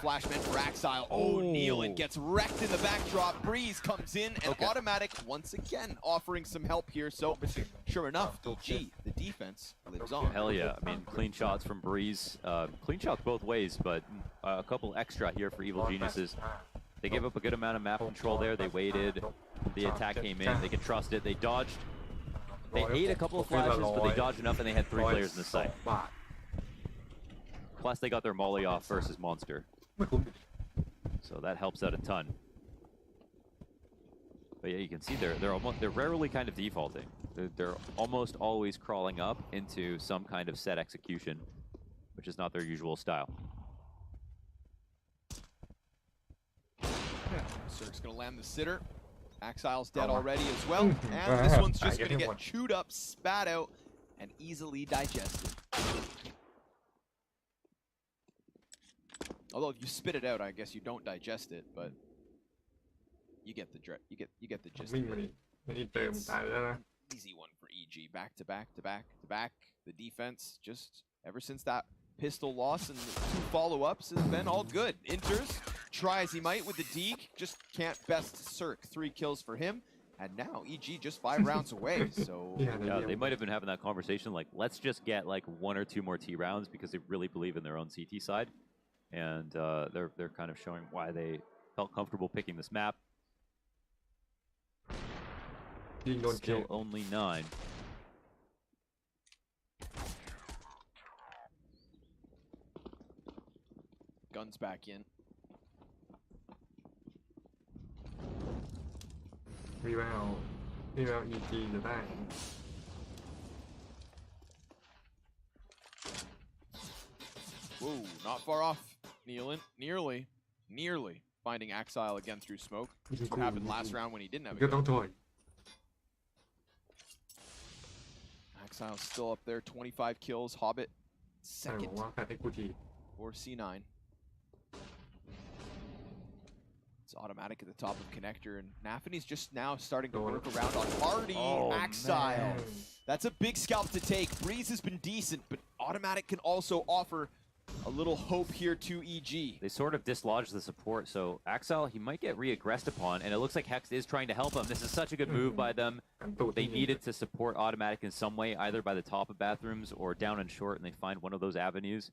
Flash meant for Axile. Oh, Nealon gets wrecked in the backdrop. Breeze comes in, and Automatic once again offering some help here. So, sure enough, EG, the defense, lives on. Hell yeah. I mean, clean shots from Breeze. Clean shots both ways, but a couple extra here for Evil Geniuses. They gave up a good amount of map control there. They waited. The attack came in. They could trust it. They dodged. They ate a couple of flashes, but they dodged enough, and they had 3 players in the site. Plus, they got their molly off versus Monster. So that helps out a ton. But yeah, you can see they're rarely kind of defaulting. They're almost always crawling up into some kind of set execution, which is not their usual style. Cirque's gonna land the sitter. Axile's dead already as well. And this one's just gonna get chewed up, spat out, and easily digested. Although if you spit it out, I guess you don't digest it, but you get the you get the gist of it. It's an easy one for EG. Back to back to back to back. The defense, just ever since that pistol loss and the 2 follow-ups, has been all good. Inters, try as he might with the deke, just can't best Cirque. 3 kills for him. And now EG just 5 rounds away, so... Yeah, they might have been having that conversation like, let's just get like 1 or 2 more T rounds because they really believe in their own CT side. And they're kind of showing why they felt comfortable picking this map. Still only 9. Guns back in. นี่แล้ว EG จะได้ Whoa, not far off. Nealon, nearly finding Axile again through smoke. What happened last round when he didn't have ก็ it? ต้องถอย Axile's still up there, 25 kills. Hobbit ใช่ผม second ว่าแฟนให้กูที for C9. It's automatic at the top of connector, and Nafany's just now starting to work around on Hardy. Axile. That's a big scalp to take. Breeze has been decent, but automatic can also offer a little hope here to EG. They sort of dislodged the support, so Axel, he might get re-aggressed upon, and it looks like Hex is trying to help him. This is such a good move by them. They needed to support automatic in some way, either by the top of bathrooms or down and short, and they find one of those avenues.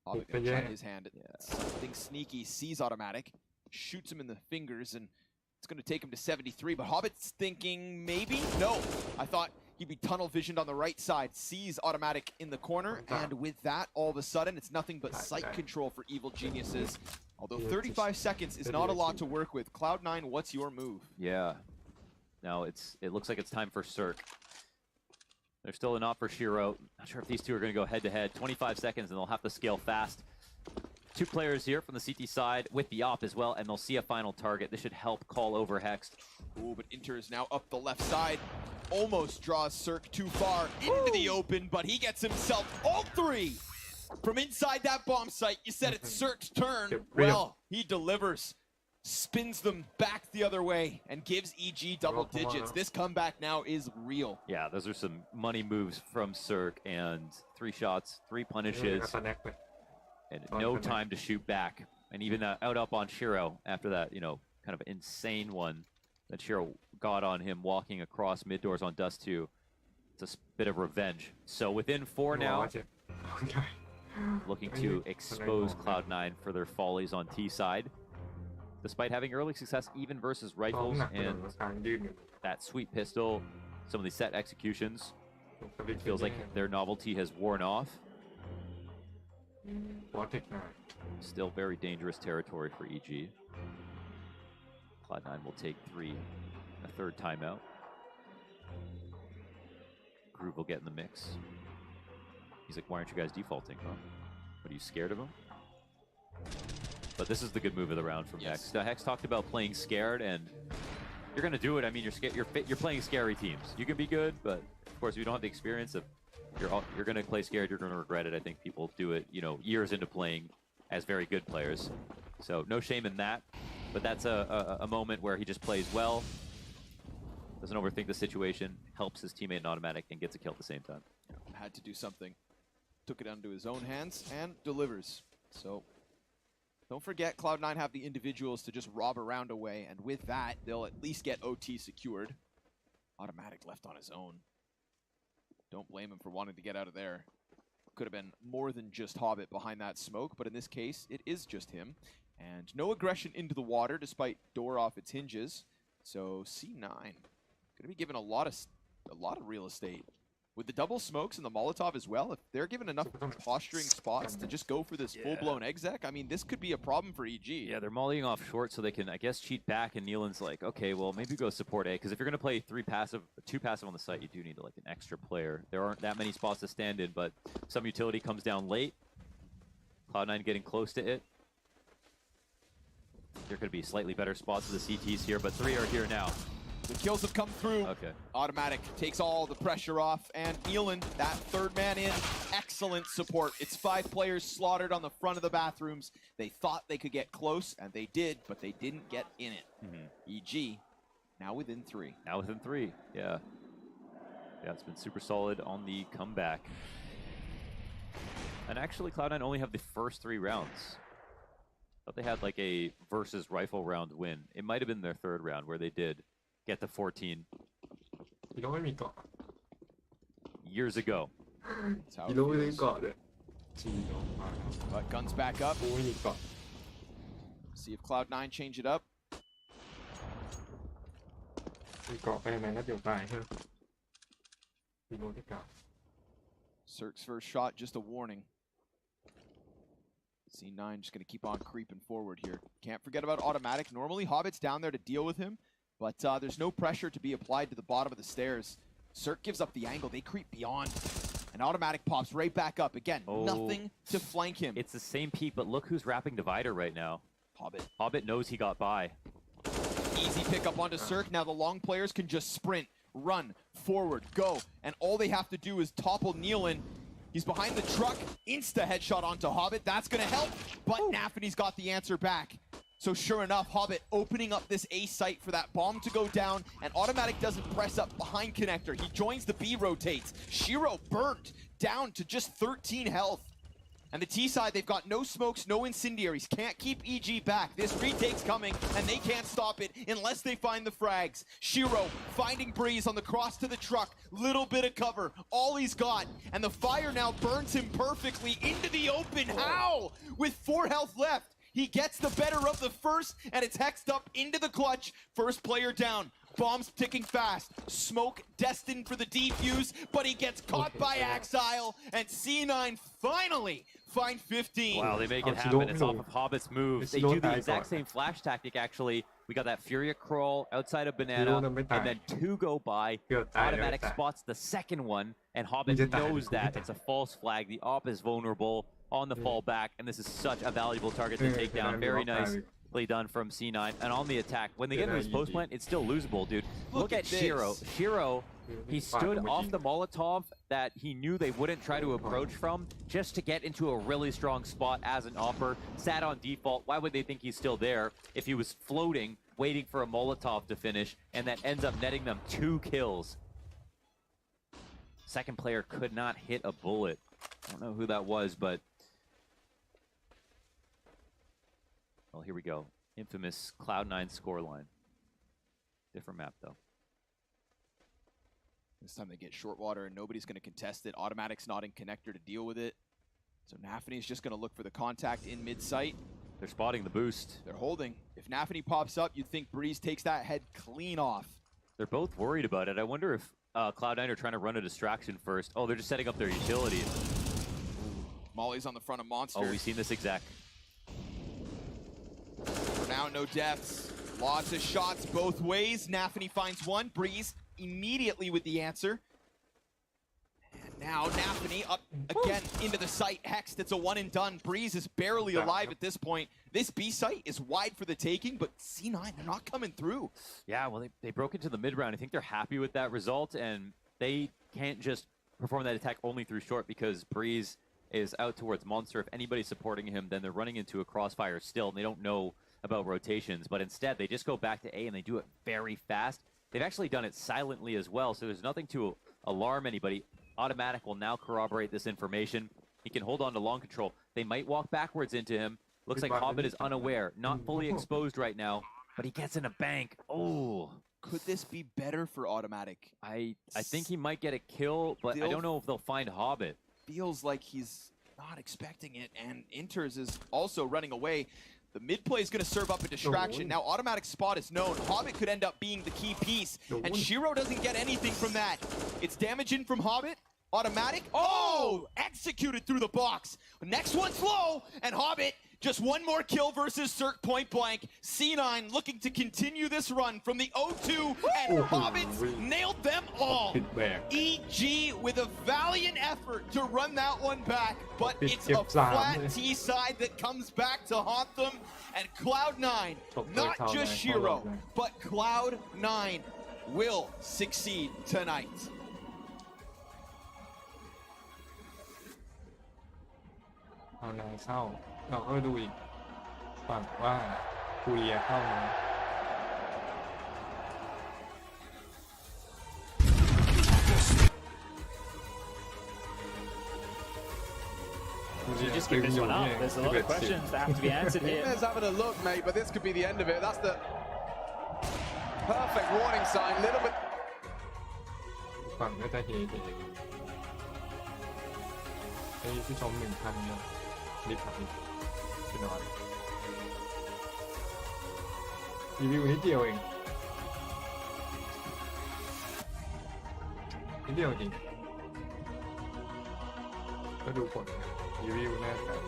Hobbit gonna try his hand at something sneaky, sees automatic, shoots him in the fingers, and it's gonna take him to 73, but Hobbit's thinking maybe? No, I thought he'd be tunnel visioned on the right side, sees automatic in the corner, and with that, all of a sudden, it's nothing but sight control for Evil Geniuses. Although 35 seconds is not a lot to work with. Cloud9, what's your move? Yeah. Now it looks like it's time for Cirque. There's still an op for Shiro. Not sure if these two are going to go head-to-head. 25 seconds, and they'll have to scale fast. Two players here from the CT side with the op as well, and they'll see a final target. This should help call over Hex. Ooh, but Inter is now up the left side. Almost draws Cirque too far into the open, but he gets himself all three from inside that bomb site. You said it's Cirque's turn. Well, he delivers. Spins them back the other way and gives EG double digits. This comeback now is real. Yeah, those are some money moves from Cirque, and 3 shots, 3 punishes, and no time to shoot back. And even out up on Shiro after that, you know, kind of insane one that Shiro got on him walking across mid doors on Dust 2. It's a bit of revenge. So within 4 now, looking to expose Cloud9 for their follies on T side. Despite having early success even versus rifles and that sweet pistol, some of the set executions, it feels like their novelty has worn off. Still very dangerous territory for EG. Cloud9 will take a third timeout. Groove will get in the mix. He's like, why aren't you guys defaulting, huh? What, are you scared of him? But this is the good move of the round from Hex. Hex talked about playing scared, and you're going to do it. I mean, you're playing scary teams. You can be good, but of course, if you don't have the experience of you're going to play scared, you're going to regret it. I think people do it, you know, years into playing as very good players. So no shame in that. But that's a moment where he just plays well, doesn't overthink the situation, helps his teammate in automatic, and gets a kill at the same time. Had to do something. Took it into his own hands and delivers. So don't forget, Cloud9 have the individuals to just rob a round away, and with that, they'll at least get OT secured. Automatic left on his own. Don't blame him for wanting to get out of there. Could have been more than just Hobbit behind that smoke, but in this case, it is just him. And no aggression into the water, despite door off its hinges. So C9 going to be given a lot of real estate. With the double smokes and the Molotov as well, if they're given enough posturing spots to just go for this full-blown exec, I mean, this could be a problem for EG. Yeah, they're mollying off short so they can, I guess, cheat back, and Nealon's like, okay, well, maybe go support A, because if you're going to play 2 passive on the site, you do need like an extra player. There aren't that many spots to stand in, but some utility comes down late. Cloud9 getting close to it. There could be slightly better spots for the CTs here, but 3 are here now. The kills have come through. Okay. Automatic takes all the pressure off, and Nealon, that third man in, excellent support. It's 5 players slaughtered on the front of the bathrooms. They thought they could get close, and they did, but they didn't get in it. EG, now within 3. Now within 3, yeah. Yeah, it's been super solid on the comeback. And actually, Cloud9 only have the first 3 rounds. I thought they had like a versus rifle round win. It might have been their 3rd round where they did get to 14 years ago. But guns back up. See if Cloud9 change it up. Cirque's first shot, just a warning. C9 just going to keep on creeping forward here. Can't forget about automatic. Normally, Hobbit's down there to deal with him. but there's no pressure to be applied to the bottom of the stairs. Cirque gives up the angle. They creep beyond. And automatic pops right back up. Again, nothing to flank him. It's the same peak, but look who's wrapping Divider right now. Hobbit knows he got by. Easy pickup onto Cirque. Now the long players can just sprint, run, forward, go. And all they have to do is topple Nealon. He's behind the truck. Insta headshot onto Hobbit. That's going to help. But Nafany's got the answer back. So sure enough, Hobbit opening up this A site for that bomb to go down, and Automatic doesn't press up behind Connector. He joins the B rotates. Shiro burnt down to just 13 health. And the T side, they've got no smokes, no incendiaries. Can't keep EG back. This retake's coming, and they can't stop it unless they find the frags. Shiro finding Breeze on the cross to the truck. Little bit of cover, all he's got. And the fire now burns him perfectly into the open. How? With 4 health left. He gets the better of the first, and it's hexed up into the clutch. First player down. Bombs ticking fast. Smoke destined for the defuse, but he gets caught by Axile, and C9 finally find 15. Wow, they make it happen. It's off of Hobbit's moves. They do the exact same flash tactic, actually. We got that Furia crawl outside of Banana, and then 2 go by. Automatic spots the second one, and Hobbit knows that. It's a false flag. The op is vulnerable on the fallback, and this is such a valuable target to take down. Very nicely done from C9. And on the attack, when they get into his post plant, it's still losable, dude. Look at Shiro. Shiro, he stood off the Molotov that he knew they wouldn't try to approach from, just to get into a really strong spot as an opper. Sat on default. Why would they think he's still there if he was floating, waiting for a Molotov to finish, and that ends up netting them 2 kills? Second player could not hit a bullet. I don't know who that was, but well, here we go. Infamous Cloud9 scoreline. Different map, though. This time they get short water, and nobody's going to contest it. Automatic's not in connector to deal with it. So Nafany's just going to look for the contact in mid-sight. They're spotting the boost. They're holding. If Nafany pops up, you'd think Breeze takes that head clean off. They're both worried about it. I wonder if Cloud9 are trying to run a distraction first. Oh, they're just setting up their utility. Molly's on the front of Monster. Oh, we've seen this exact. For now, no deaths. Lots of shots both ways. Nafany finds one. Breeze immediately with the answer. And now Nafany up again into the site. Hexed, it's a one and done. Breeze is barely alive at this point. This B site is wide for the taking, but C9, they're not coming through. Yeah, well, they broke into the mid round. I think they're happy with that result, and they can't just perform that attack only through short because Breeze is out towards Monster. If anybody's supporting him, then they're running into a crossfire still, and they don't know about rotations. But instead, they just go back to A, and they do it very fast. They've actually done it silently as well, so there's nothing to alarm anybody. Automatic will now corroborate this information. He can hold on to long control. They might walk backwards into him. Looks like Hobbit is unaware, not fully exposed right now, but he gets in a bank. Oh. Could this be better for Automatic? I think he might get a kill, but I don't know if they'll find Hobbit. Feels like he's not expecting it, and Inters is also running away. The mid play is going to serve up a distraction. Now Automatic spot is known. Hobbit could end up being the key piece, and Shiro doesn't get anything from that. It's damage in from Hobbit. Automatic. Oh! Executed through the box. Next one's low, and Hobbit just one more kill versus Cirque point blank. C9 looking to continue this run from the 0-2, and Hobbits nailed them all. EG with a valiant effort to run that one back, but it's a flat T side that comes back to haunt them. And Cloud9, not just Shiro, but Cloud9 will succeed tonight. เอานายเข้าเราก็ดูอีกฝั่งว่าคูเรียเข้ามา You just give this one up. There's a lot of questions that have to be answered here. There's having a look, mate, but this could be the end of it. That's the perfect warning sign. Little bit. ฝั่งก็จะเฮไอ้ผู้ชม 1,000 เนี่ยรีบขับไปนอนรีวิวนิดเดียวเองนิดเดียวจริงก็ดูผลรีวิวแน่ครับ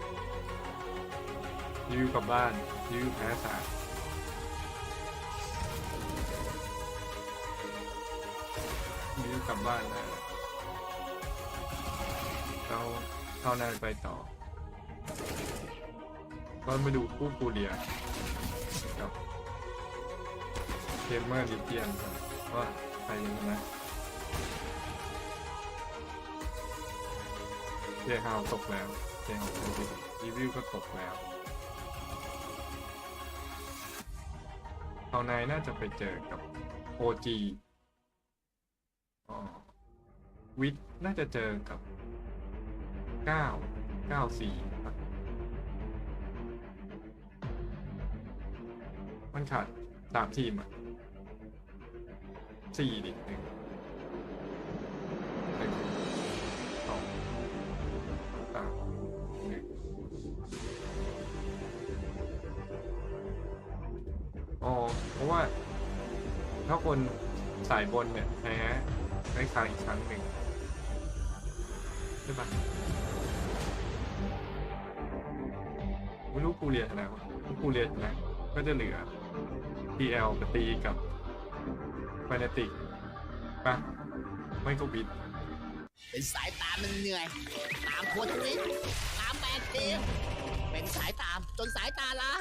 รีวิวกลับบ้านรีวิวแพ้สา กลับบ้านได้เข้าหน้าไปต่อก็มาดูคู่กูเลียกับเกมเมอร์ดิเจียนว่าใครยังนะเจฮาวตกแล้วเจฮาวรีวิวก็ตกแล้วCloud9น่าจะไปเจอกับ OG วิทน่าจะเจอกับ994มันขาด3ทีมอ่ะ4ดิ1 2 3 1เพราะว่าถ้าคนสายบนเนี่ยแพ้ได้ครั้งอีกครั้งหนึ่งใช่ปะไม่รู้กูเรียนแล้วกูเรียนนะก็จะเหลือ TL ไปตีกับไฟนาติกปะไม่ก็บิดเป็นสายตามมันเหนื่อยตามคนนี้ตามแบกทีมเป็นสายตามจนสายตาล้า